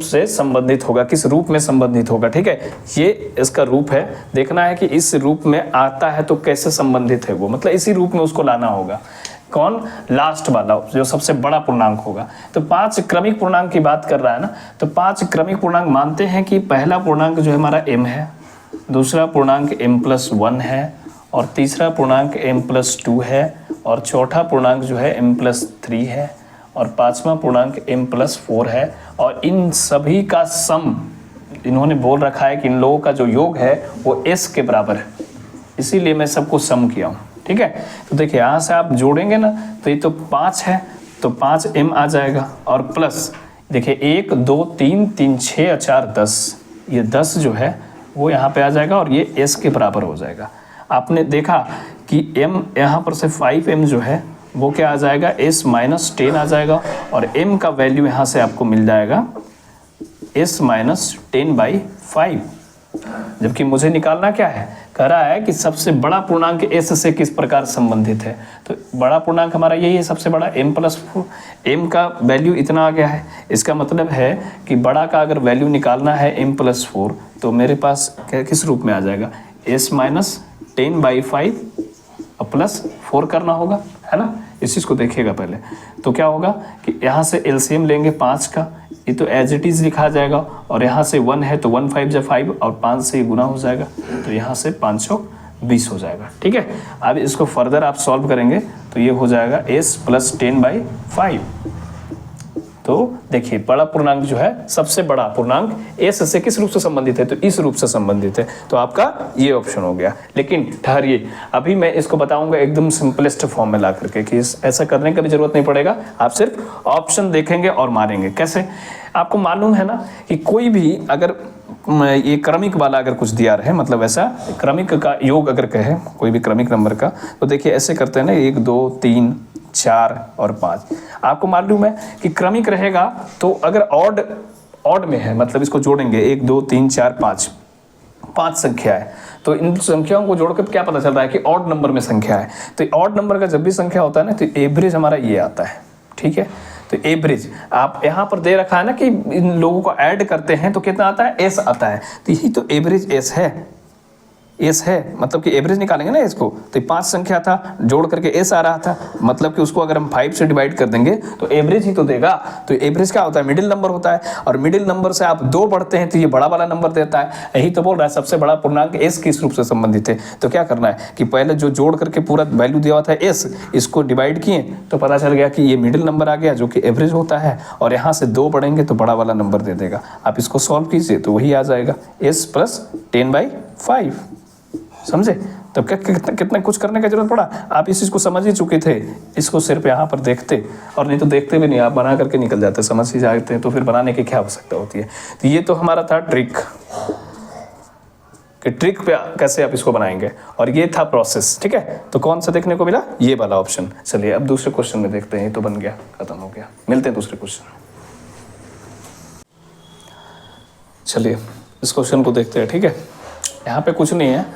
से संबंधित होगा, किस रूप में संबंधित होगा, ठीक है। ये इसका रूप है, देखना है कि इस रूप में आता है तो कैसे संबंधित है वो, मतलब इसी रूप में उसको लाना होगा। कौन? लास्ट वाला जो सबसे बड़ा पूर्णांक होगा। तो 5 क्रमिक पूर्णांक की बात कर रहा है ना, तो 5 क्रमिक पूर्णांक मानते हैं कि पहला पूर्णांक जो है हमारा m है, दूसरा पूर्णांक m+1 है, और तीसरा पूर्णांक m+2 है, और चौथा पूर्णांक जो है m+3 है, और पांचवा पूर्णांक m+4 है। और इन सभी का सम इन्होंने बोल रखा है कि इन लोगों का जो योग है वो s के बराबर है, इसीलिए मैं सबको सम किया हूँ, ठीक है। तो देखिए यहाँ से आप जोड़ेंगे ना, तो ये तो 5 है तो 5m आ जाएगा, और प्लस देखिए 1 2 3 3 6 4 10, ये 10 जो है वो यहाँ पे आ जाएगा और ये s के बराबर हो जाएगा। आपने देखा कि m यहाँ पर से 5m जो है वो क्या आ जाएगा, s-10 आ जाएगा, और m का वैल्यू यहाँ से आपको मिल जाएगा s-10/5, जबकि मुझे निकालना क्या है, कह रहा है कि सबसे बड़ा पूर्णांक s से किस प्रकार संबंधित है। तो बड़ा पूर्णांक हमारा यही है, सबसे बड़ा m+4, m का वैल्यू इतना आ गया है, इसका मतलब है कि बड़ा का अगर वैल्यू निकालना है m+4 तो मेरे पास किस रूप में आ जाएगा, s-10/5 और +4 करना होगा, है ना। इस चीज़ को देखिएगा पहले, तो क्या होगा कि यहाँ से एलसीएम लेंगे 5 का, ये तो एज इट इज़ लिखा जाएगा, और यहाँ से 1 है तो 1 5 जा 5 और 5 से गुना हो जाएगा, तो यहाँ से 520 हो जाएगा, ठीक है। अब इसको फर्दर आप सॉल्व करेंगे तो ये हो जाएगा s+10/5। तो देखिए बड़ा पूर्णांक जो है, सबसे बड़ा पूर्णांक s से किस रूप से संबंधित है, तो इस रूप से संबंधित है, तो आपका ये ऑप्शन हो गया। लेकिन ठहरिए, अभी मैं इसको बताऊंगा एकदम सिंपलेस्ट फॉर्म में ला करके कि ऐसा करने का भी जरूरत नहीं पड़ेगा, आप सिर्फ ऑप्शन देखेंगे और मारेंगे। कैसे? आपको मालूम है ना कि कोई भी अगर ये क्रमिक वाला अगर कुछ दिया रहे, मतलब ऐसा क्रमिक का योग अगर कहे कोई भी क्रमिक नंबर का, तो देखिए ऐसे करते हैं ना, 1 2 3 4 और 5। आपको मालूम है कि क्रमिक रहेगा तो अगर ऑड में है, मतलब इसको जोड़ेंगे 1 2 3 4 5 संख्या है, तो इन संख्याओं को जोड़कर क्या पता चल रहा है कि ऑड नंबर में संख्या है। तो ऑड नंबर का जब भी संख्या होता है ना, तो एवरेज हमारा ये आता है, ठीक है। तो एवरेज आप यहाँ पर दे रखा है ना कि इन लोगों को ऐड करते हैं तो कितना आता है, एस आता है, तो यही तो एवरेज एस है, एस है, मतलब कि एवरेज निकालेंगे ना इसको, तो 5 संख्या था जोड़ करके एस आ रहा था, मतलब कि उसको अगर हम 5 से डिवाइड कर देंगे तो एवरेज ही तो देगा। तो एवरेज क्या होता है, मिडिल नंबर होता है, और मिडिल नंबर से आप 2 बढ़ते हैं तो ये बड़ा वाला नंबर देता है। यही तो बोल रहा है सबसे बड़ा पूर्णांक एस किस रूप से संबंधित है। तो क्या करना है कि पहले जो जोड़ करके पूरा वैल्यू दिया हुआ था एस, इसको डिवाइड किए तो पता चल गया कि ये मिडिल नंबर आ गया जो कि एवरेज होता है, और यहाँ से 2 बढ़ेंगे तो बड़ा वाला नंबर दे देगा। आप इसको सॉल्व कीजिए तो वही आ जाएगा s+10/5, समझे। तब क्या कितना कुछ करने का जरूरत पड़ा, आप इस चीज़ को समझ ही चुके थे, इसको सिर्फ यहाँ पर देखते, और नहीं तो देखते भी नहीं, आप बना करके निकल जाते, समझ ही जाते हैं, तो फिर बनाने की क्या आवश्यकता होती है। तो ये तो हमारा था ट्रिक, कि ट्रिक पे कैसे आप इसको बनाएंगे, और ये था प्रोसेस, ठीक है। तो कौन सा देखने को मिला, ये वाला ऑप्शन। चलिए अब दूसरे क्वेश्चन में देखते हैं, ये तो बन गया, खत्म हो गया, मिलते हैं दूसरे क्वेश्चन। चलिए इस क्वेश्चन को देखते हैं, ठीक है। यहाँ पे कुछ नहीं है,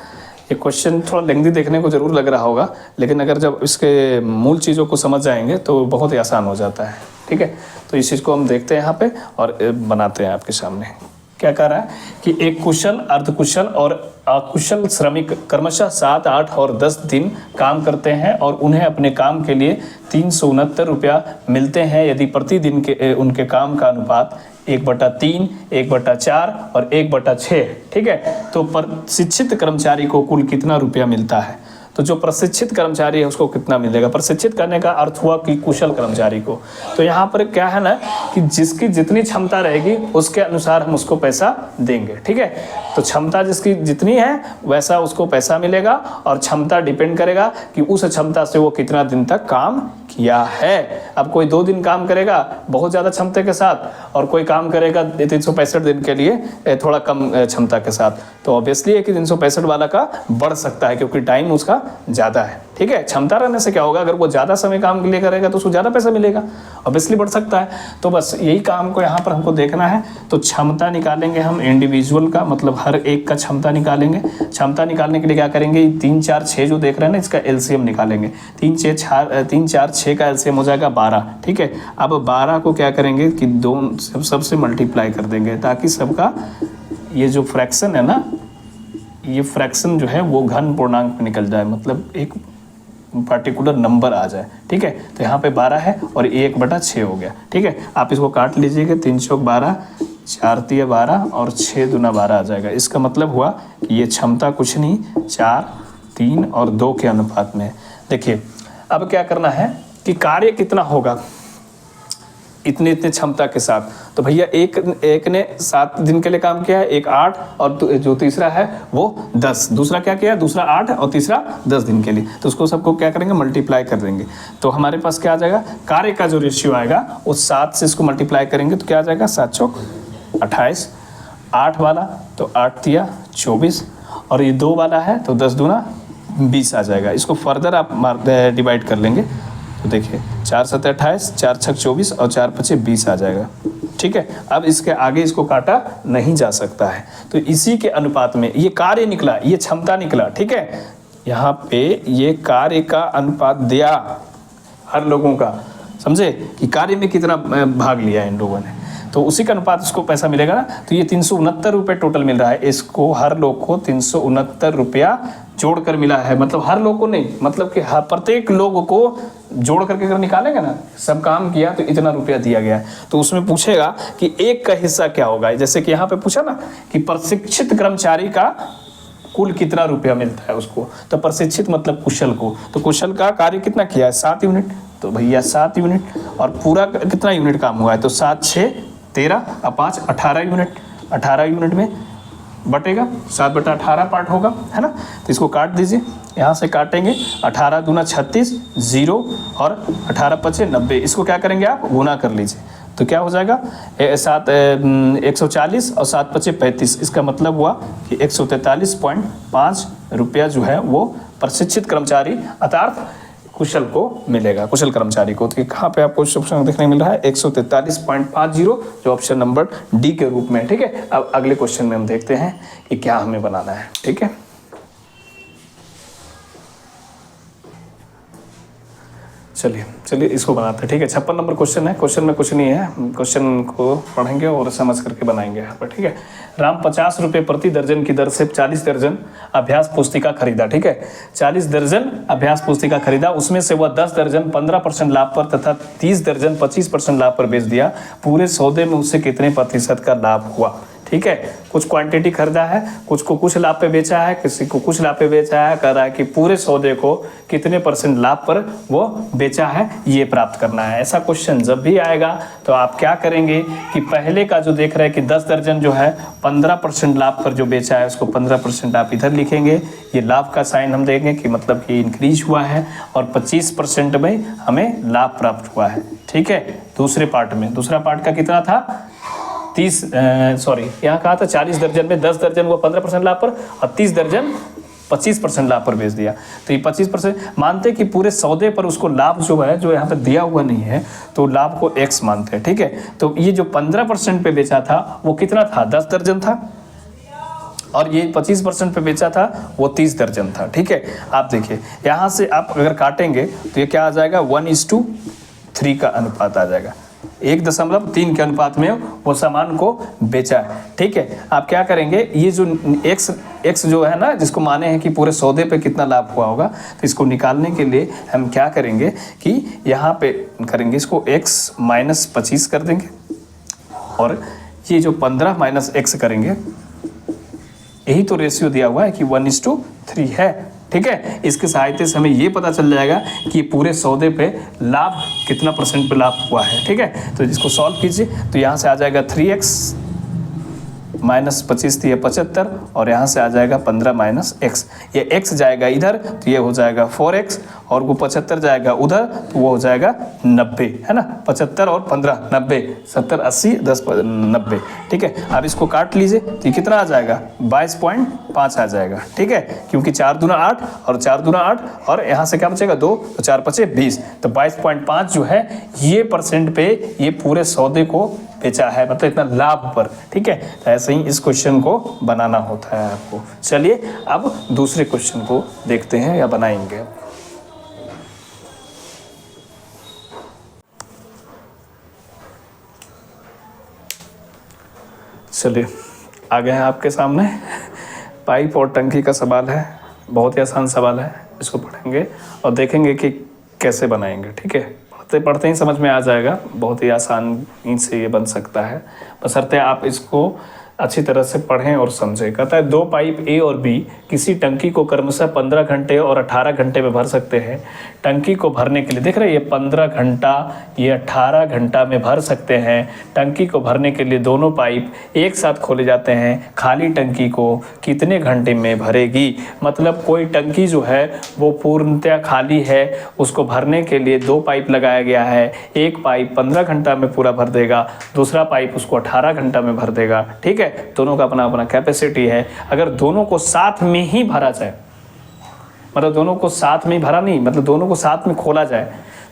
ये क्वेश्चन थोड़ा लेंथी देखने को जरूर लग रहा होगा, लेकिन अगर जब इसके मूल चीज़ों को समझ जाएंगे तो बहुत ही आसान हो जाता है, ठीक है। तो इस चीज़ को हम देखते हैं यहाँ पे और बनाते हैं आपके सामने। क्या कह रहा है कि एक कुशल, अर्धकुशल और अकुशल श्रमिक क्रमशः 7 8 और 10 दिन काम करते हैं और उन्हें अपने काम के लिए 369 रुपया मिलते हैं यदि प्रतिदिन के उनके काम का अनुपात 1/3, 1/4 और 1/6, ठीक है। तो प्रशिक्षित कर्मचारी को कुल कितना रुपया मिलता है। तो जो प्रशिक्षित कर्मचारी है उसको कितना मिलेगा। प्रशिक्षित करने का अर्थ हुआ कि कुशल कर्मचारी को। तो यहाँ पर क्या है ना कि जिसकी जितनी क्षमता रहेगी उसके अनुसार हम उसको पैसा देंगे, ठीक है। तो क्षमता जिसकी जितनी है वैसा उसको पैसा मिलेगा, और क्षमता डिपेंड करेगा कि उस क्षमता से वो कितना दिन तक काम किया है। अब कोई 2 दिन काम करेगा बहुत ज़्यादा क्षमता के साथ, और कोई काम करेगा 365 दिन के लिए थोड़ा कम क्षमता के साथ, तो ऑब्वियसली है कि 365 वाला का बढ़ सकता है क्योंकि टाइम उसका ज़्यादा है, ठीक है। क्षमता रहने से क्या होगा, अगर वो ज़्यादा समय काम के लिए करेगा तो उसको ज़्यादा पैसा मिलेगा, ऑब्वियसली बढ़ सकता है। तो बस यही काम को यहाँ पर हमको देखना है। तो क्षमता निकालेंगे हम इंडिविजुअल का, मतलब हर एक का क्षमता निकालेंगे। क्षमता निकालने के लिए क्या करेंगे, 3 4 6 जो देख रहे हैं ना, इसका एलसीएम निकालेंगे। 3 4 6 का एलसीएम हो जाएगा 12, ठीक है। अब 12 को क्या करेंगे कि सबसे मल्टीप्लाई कर देंगे, ताकि सबका ये जो फ्रैक्शन है ना, ये फ्रैक्शन जो है वो घन पूर्णांक में निकल जाए, मतलब एक पार्टिकुलर नंबर आ जाए, ठीक है। तो यहाँ पे 12 है और 1/6 हो गया, ठीक है। आप इसको काट लीजिएगा, 3 चौक 12, 4 तिया 12 और 6 दूना 12 आ जाएगा। इसका मतलब हुआ कि ये क्षमता कुछ नहीं 4, 3 और 2 के अनुपात में। देखिए अब क्या करना है कि कार्य कितना होगा इतने क्षमता के साथ। तो भैया एक ने 7 दिन के लिए काम किया है, एक 8, और जो तीसरा है वो 10। दूसरा क्या किया, दूसरा 8 और तीसरा 10 दिन के लिए। तो उसको सबको क्या करेंगे, मल्टीप्लाई कर देंगे। तो हमारे पास क्या आ जाएगा, कार्य का जो रेशियो आएगा उस 7 से इसको मल्टीप्लाई करेंगे तो क्या आ जाएगा, 7 चौक 28। 8 वाला तो 8 तिया 24, और ये 2 वाला है तो 10 दूना 20 आ जाएगा। इसको फर्दर आप डिवाइड कर लेंगे तो देखिए 4 7 28, 4 6 24 और 4 5 20 आ जाएगा, ठीक है। अब इसके आगे इसको काटा नहीं जा सकता है, तो इसी के अनुपात में ये कार्य निकला, ये क्षमता निकला, ठीक है। यहाँ पे ये कार्य का अनुपात दिया हर लोगों का, समझे कि कार्य में कितना भाग लिया इन लोगों ने, तो उसी का अनुपात उसको पैसा मिलेगा ना। तो ये 369 रुपये टोटल मिल रहा है इसको, हर लोग को 369 रुपया जोड़कर मिला है। मतलब हर लोग को नहीं, मतलब कि हर प्रत्येक लोग को जोड़ करके अगर निकालेंगे ना, सब काम किया तो इतना रुपया दिया गया है। तो उसमें पूछेगा कि एक का हिस्सा क्या होगा, जैसे कि यहाँ पे पूछा ना कि प्रशिक्षित कर्मचारी का कुल कितना रुपया मिलता है उसको, तो प्रशिक्षित मतलब कुशल को। तो कुशल का कार्य कितना किया है, 7 यूनिट, तो भैया 7 यूनिट, और पूरा कितना यूनिट काम हुआ है, तो 7 6 13 और 5 18 यूनिट। 18 यूनिट में बटेगा, 7/18 पार्ट होगा, है ना। तो इसको काट दीजिए, यहाँ से काटेंगे, 18 दूना 36, 0 और 18 5 90। इसको क्या करेंगे आप, गुना कर लीजिए, तो क्या हो जाएगा 140 और 7 5 35। इसका मतलब हुआ कि 143.5 रुपया जो है वो प्रशिक्षित कर्मचारी अर्थात कुशल को मिलेगा, कुशल कर्मचारी को। तो कहाँ पे आपको ऑप्शन देखने मिल रहा है, 143.50, जो ऑप्शन नंबर डी के रूप में, ठीक है। अब अगले क्वेश्चन में हम देखते हैं कि क्या हमें बनाना है, ठीक है। चलिए इसको बनाते हैं, ठीक है। 56 नंबर क्वेश्चन है। क्वेश्चन में कुछ नहीं है, क्वेश्चन को पढ़ेंगे और समझ करके बनाएंगे यहाँ पर, ठीक है। राम 50 रुपये प्रति दर्जन की दर से 40 दर्जन अभ्यास पुस्तिका खरीदा, ठीक है। 40 दर्जन अभ्यास पुस्तिका खरीदा, उसमें से वह 10 दर्जन 15% लाभ पर तथा 30 दर्जन 25% लाभ पर बेच दिया। पूरे सौदे में उससे कितने प्रतिशत का लाभ हुआ, ठीक है। कुछ क्वांटिटी खरीदा है, कुछ को कुछ लाभ पे बेचा है, किसी को कुछ लाभ पे बेचा है। कह रहा है कि पूरे सौदे को कितने % लाभ पर वो बेचा है, ये प्राप्त करना है। ऐसा क्वेश्चन जब भी आएगा तो आप क्या करेंगे कि पहले का जो देख रहे हैं कि 10 दर्जन जो है 15% लाभ पर जो बेचा है उसको 15% आप इधर लिखेंगे। ये लाभ का साइन हम देंगे कि मतलब ये इंक्रीज हुआ है, और 25% में हमें लाभ प्राप्त हुआ है, ठीक है। दूसरे पार्ट में, दूसरा पार्ट का कितना था, 30 यहाँ कहा था 40 दर्जन में 10 दर्जन वो 15% लाभ पर और 30 दर्जन 25% लाभ पर बेच दिया। तो ये 25% मानते कि पूरे सौदे पर उसको लाभ जो है, जो यहाँ पर दिया हुआ नहीं है, तो लाभ को x मानते हैं, ठीक है। तो ये जो 15% पे बेचा था वो कितना था, 10 दर्जन था, और ये 25% पे बेचा था वो 30 दर्जन था, ठीक है। आप देखिए यहाँ से आप अगर काटेंगे तो ये क्या आ जाएगा, 1:3 का अनुपात आ जाएगा। 1.3 के अनुपात में वो सामान को बेचा है, ठीक है। आप क्या करेंगे, ये जो x जो है ना, जिसको माने हैं कि पूरे सौदे पे कितना लाभ हुआ होगा, तो इसको निकालने के लिए हम क्या करेंगे कि यहाँ पे करेंगे, इसको x - 25 कर देंगे, और ये जो 15 - x करेंगे, यही तो रेशियो दिया हुआ है कि 1:3 है, ठीक है। इसके सहायता से हमें ये पता चल जाएगा कि पूरे सौदे पे लाभ कितना % पे लाभ हुआ है, ठीक है। तो इसको सॉल्व कीजिए, तो यहाँ से आ जाएगा 3x -25 थी 75, और यहाँ से आ जाएगा 15 - x, ये x जाएगा इधर तो ये हो जाएगा 4x, और वो 75 जाएगा उधर तो वो हो जाएगा 90, है ना। 75 और 15 90, 70 80 10 90, ठीक है। अब इसको काट लीजिए तो ये कितना आ जाएगा 22.5 आ जाएगा, ठीक है, क्योंकि 4 दूना 8 और 4 दूना 8, और यहाँ से क्या बचेगा 2, तो 4 5 20, तो 22.5 जो है ये % पे ये पूरे सौदे को बेचा है, मतलब इतना लाभ पर, ठीक है। तो ऐसे ही इस क्वेश्चन को बनाना होता है आपको। चलिए अब दूसरे क्वेश्चन को देखते हैं या बनाएंगे। चलिए आ गए हैं आपके सामने, पाइप और टंकी का सवाल है, बहुत ही आसान सवाल है। इसको पढ़ेंगे और देखेंगे कि कैसे बनाएंगे, ठीक है। पढ़ते पढ़ते ही समझ में आ जाएगा, बहुत ही आसानी से ये बन सकता है, बशर्ते आप इसको अच्छी तरह से पढ़ें और समझें। कहता है 2 पाइप ए और बी किसी टंकी को क्रमशः 15 घंटे और 18 घंटे में भर सकते हैं। टंकी को भरने के लिए देख रहे हैं, ये 15 घंटा ये 18 घंटा में भर सकते हैं। टंकी को भरने के लिए दोनों पाइप एक साथ खोले जाते हैं। खाली टंकी को कितने घंटे में भरेगी? मतलब कोई टंकी जो है वो पूर्णतः खाली है, उसको भरने के लिए 2 पाइप लगाया गया है। एक पाइप 15 घंटा में पूरा भर देगा, दूसरा पाइप उसको 18 घंटा में भर देगा, ठीक है। दोनों का अपना अपना कैपेसिटी है। अगर दोनों को साथ में ही भरा जाए, मतलब दोनों को साथ में भरा नहीं, मतलब दोनों को साथ में खोला जाए,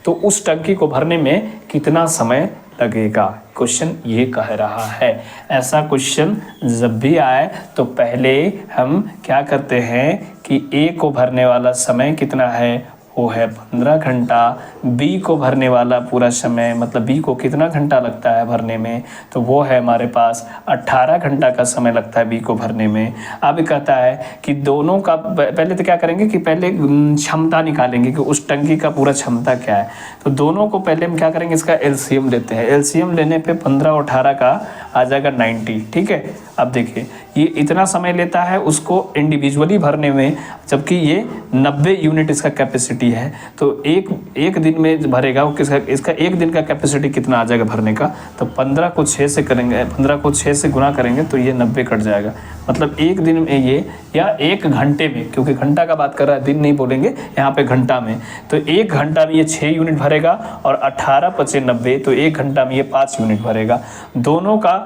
तो उस टंकी को भरने में कितना समय लगेगा? क्वेश्चन ये कह रहा है। ऐसा क्वेश्चन जब भी आए तो पहले हम क्या करते हैं कि ए को भरने वाला समय कितना है, वो है 15 घंटा। बी को भरने वाला पूरा समय, मतलब बी को कितना घंटा लगता है भरने में, तो वो है हमारे पास 18 घंटा का समय लगता है बी को भरने में। अब कहता है कि दोनों का पहले तो क्या करेंगे कि पहले क्षमता निकालेंगे कि उस टंकी का पूरा क्षमता क्या है। तो दोनों को पहले हम क्या करेंगे, इसका एलसीएम लेते हैं। एलसीएम लेने पे 15 और 18 का आ जाएगा 90, ठीक है। अब देखिए ये इतना समय लेता है उसको इंडिविजुअली भरने में, जबकि ये 90 यूनिट इसका कैपेसिटी है। तो एक दिन में भरेगा वो, इसका एक दिन का कैपेसिटी कितना आ जाएगा भरने का, तो 15 को 6 से करेंगे, 15 को 6 से गुना करेंगे तो ये 90 कट जाएगा। मतलब एक दिन में ये, या एक घंटे में, क्योंकि घंटा का बात कर रहा है, दिन नहीं बोलेंगे यहाँ पे, घंटा में, तो एक घंटा में ये 6 यूनिट भरेगा, और 18 × 5 = 90, तो एक घंटा में ये 5 यूनिट भरेगा। दोनों का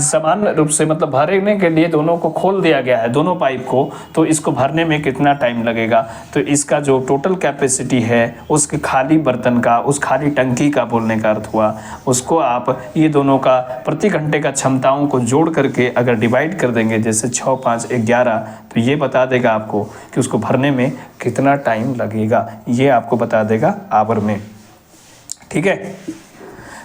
समान रूप से, मतलब भरने के लिए दोनों को खोल दिया गया है, दोनों पाइप को, तो इसको भरने में कितना टाइम लगेगा? तो इसका जो टोटल कैपेसिटी है उसके खाली बर्तन का, उस खाली टंकी का बोलने का अर्थ हुआ, उसको आप ये दोनों का प्रति घंटे का क्षमताओं को जोड़ करके अगर डिवाइड कर देंगे, जैसे 6 5 11, तो ये बता देगा आपको कि उसको भरने में कितना टाइम लगेगा, ये आपको बता देगा आवर में, ठीक है।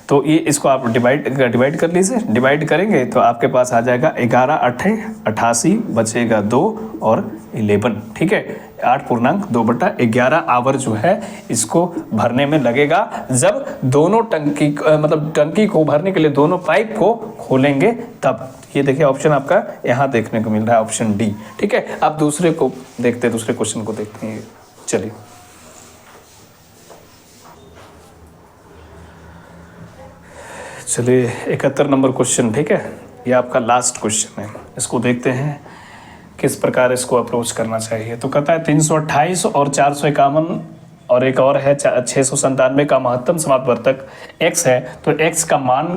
तो ये इसको आप डिवाइड कर लीजिए। डिवाइड करेंगे तो आपके पास आ जाएगा 11 8 88, बचेगा 2 और 11, ठीक है। 8.2/11 आवर जो है इसको भरने में लगेगा, जब दोनों टंकी, मतलब टंकी को भरने के लिए दोनों पाइप को खोलेंगे तब। ये देखिए ऑप्शन आपका यहाँ देखने को मिल रहा है, ऑप्शन डी, ठीक है। अब दूसरे को देखते हैं, दूसरे क्वेश्चन को देखते हैं। चलिए चलिए 71 नंबर क्वेश्चन, ठीक है। ये आपका लास्ट क्वेश्चन है, इसको देखते हैं किस प्रकार इसको अप्रोच करना चाहिए। तो कहता है 328 और 451 और एक और है 697 का महत्तम समाप्त वर्तक x है, तो x का मान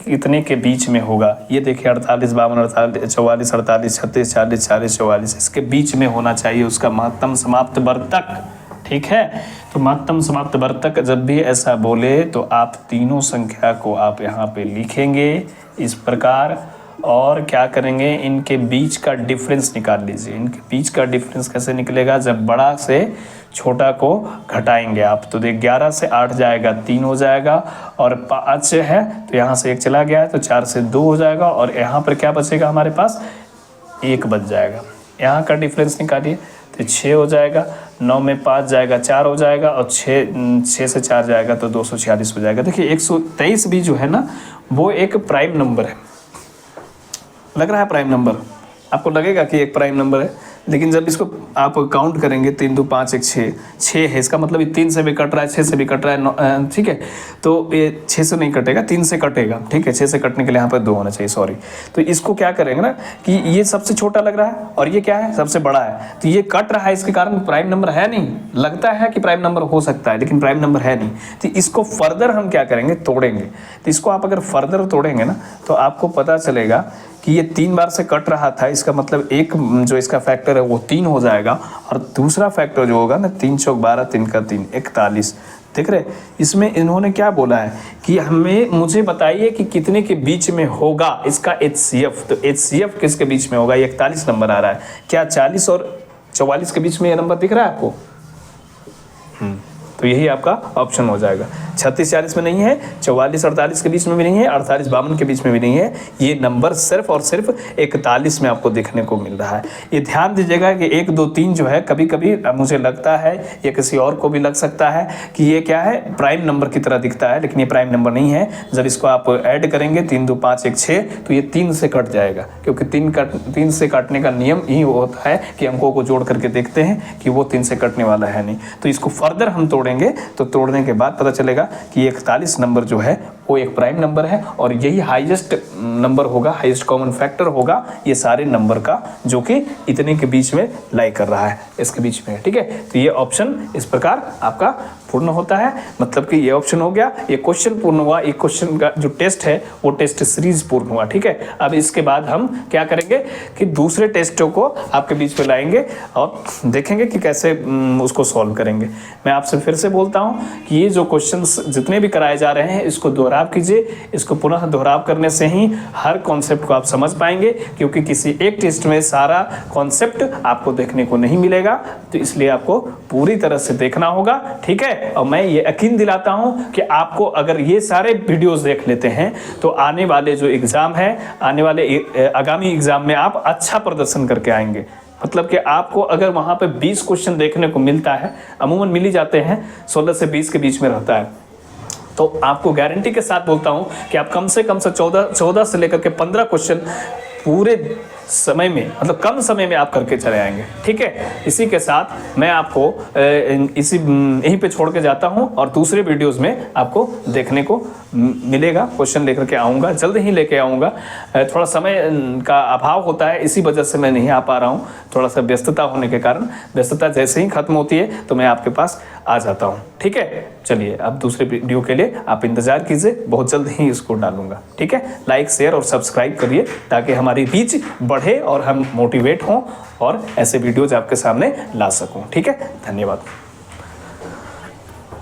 कितने के बीच में होगा? ये देखिए 48 52 48 44 48 36 40 40 44, इसके बीच में होना चाहिए उसका महत्तम समाप्त वर्तक, ठीक है। तो महत्तम समाप्त वर्तक जब भी ऐसा बोले तो आप तीनों संख्या को आप यहाँ पे लिखेंगे इस प्रकार, और क्या करेंगे, इनके बीच का डिफरेंस निकाल लीजिए। इनके बीच का डिफरेंस कैसे निकलेगा? जब बड़ा से छोटा को घटाएंगे आप, तो देख 11 से 8 जाएगा 3 हो जाएगा, और 5 है तो यहाँ से 1 चला गया है तो 4 से 2 हो जाएगा, और यहाँ पर क्या बचेगा हमारे पास 1 बच जाएगा। यहाँ का डिफरेंस निकालिए तो 6 हो जाएगा, 9 में 5 जाएगा 4 हो जाएगा, और 6 से 4 जाएगा तो 246 हो जाएगा। देखिए 123 भी जो है ना वो एक प्राइम नंबर है, लग रहा है प्राइम नंबर, आपको लगेगा कि एक प्राइम नंबर है, लेकिन जब इसको आप काउंट करेंगे 3 2 5 1 6, 6 है, इसका मतलब ये 3 से भी कट रहा है, 6 से भी कट रहा है, ठीक है। तो ये 6 से नहीं कटेगा, 3 से कटेगा, ठीक है। 6 से कटने के लिए यहाँ पर 2 होना चाहिए, सॉरी। तो इसको क्या करेंगे ना कि ये सबसे छोटा लग रहा है और ये क्या है, सबसे बड़ा है, तो ये कट रहा है, इसके कारण प्राइम नंबर है नहीं। लगता है कि प्राइम नंबर हो सकता है लेकिन प्राइम नंबर है नहीं। तो इसको फर्दर हम क्या करेंगे, तोड़ेंगे। तो इसको आप अगर फर्दर तोड़ेंगे ना तो आपको पता चलेगा कि ये 3 बार से कट रहा था, इसका मतलब एक जो इसका फैक्टर है वो 3 हो जाएगा, और दूसरा फैक्टर जो होगा ना 3 चौक 12, 3 का 3, 41। देख रहे, इसमें इन्होंने क्या बोला है कि मुझे बताइए कि कितने के बीच में होगा इसका HCF। तो HCF किसके बीच में होगा, ये 41 नंबर आ रहा है। क्या 40 और 44 के बीच में ये नंबर दिख रहा है आपको? तो यही आपका ऑप्शन हो जाएगा। 36 40 में नहीं है, 44 48 के बीच में भी नहीं है, 48 52 के बीच में भी नहीं है। ये नंबर सिर्फ और सिर्फ 41 में आपको देखने को मिल रहा है। ये ध्यान दीजिएगा कि 1 2 3 जो है, कभी कभी मुझे लगता है या किसी और को भी लग सकता है कि ये क्या है, प्राइम नंबर की तरह दिखता है, लेकिन ये प्राइम नंबर नहीं है। जब इसको आप ऐड करेंगे 3 2 5 1 6 तो ये 3 से कट जाएगा, क्योंकि 3 से काटने का नियम यही होता है कि अंकों को जोड़ करके देखते हैं कि वो 3 से कटने वाला है नहीं। तो इसको फर्दर हम तोड़ेंगे तो तोड़ने के बाद पता चलेगा कि 41 नंबर जो है वो एक प्राइम नंबर है, और यही हाईएस्ट नंबर होगा, हाईएस्ट कॉमन फैक्टर होगा ये सारे नंबर का, जो कि इतने के बीच में लाई कर रहा है, इसके बीच में, ठीक है। तो ये ऑप्शन इस प्रकार आपका पूर्ण होता है। मतलब कि ये ऑप्शन हो गया, ये क्वेश्चन पूर्ण हुआ, एक क्वेश्चन का जो टेस्ट है वो टेस्ट सीरीज पूर्ण हुआ, ठीक है। अब इसके बाद हम क्या करेंगे कि दूसरे टेस्टों को आपके बीच में लाएंगे और देखेंगे कि कैसे उसको सॉल्व करेंगे। मैं आपसे फिर से बोलता हूं कि ये जो क्वेश्चंस जितने भी कराए जा रहे हैं इसको दोहराव कीजिए। इसको पुनः दोहराव करने से ही हर कॉन्सेप्ट को आप समझ पाएंगे, क्योंकि किसी एक टेस्ट में सारा कॉन्सेप्ट आपको देखने को नहीं मिलेगा। तो इसलिए आपको पूरी तरह से देखना होगा, ठीक है। और मैं ये यकीन दिलाता हूं कि आपको अगर ये सारे वीडियोस देख लेते हैं तो आने वाले जो एग्जाम है, आने वाले आगामी एग्जाम में आप अच्छा प्रदर्शन करके आएंगे। मतलब कि आपको अगर वहां पे 20 क्वेश्चन देखने को मिलता है, अमूमन मिल ही जाते हैं, 16 से 20 के बीच में रहता है, तो आपको गारंटी के साथ बोलता हूं कि आप कम से 14 से लेकर के 15 क्वेश्चन पूरे समय में, मतलब कम समय में आप करके चले आएंगे, ठीक है। इसी के साथ मैं आपको यहीं पे छोड़ के जाता हूं, और दूसरे वीडियोस में आपको देखने को मिलेगा। क्वेश्चन लेकर के आऊँगा, जल्द ही लेके आऊँगा। थोड़ा समय का अभाव होता है, इसी वजह से मैं नहीं आ पा रहा हूँ, थोड़ा सा व्यस्तता होने के कारण। व्यस्तता जैसे ही खत्म होती है तो मैं आपके पास आ जाता हूँ, ठीक है। चलिए, अब दूसरे वीडियो के लिए आप इंतज़ार कीजिए, बहुत जल्द ही इसको डालूंगा, ठीक है। लाइक शेयर और सब्सक्राइब करिए ताकि हमारी रीच बढ़े और हम मोटिवेट हों और ऐसे वीडियोज आपके सामने ला सकूं, ठीक है। धन्यवाद।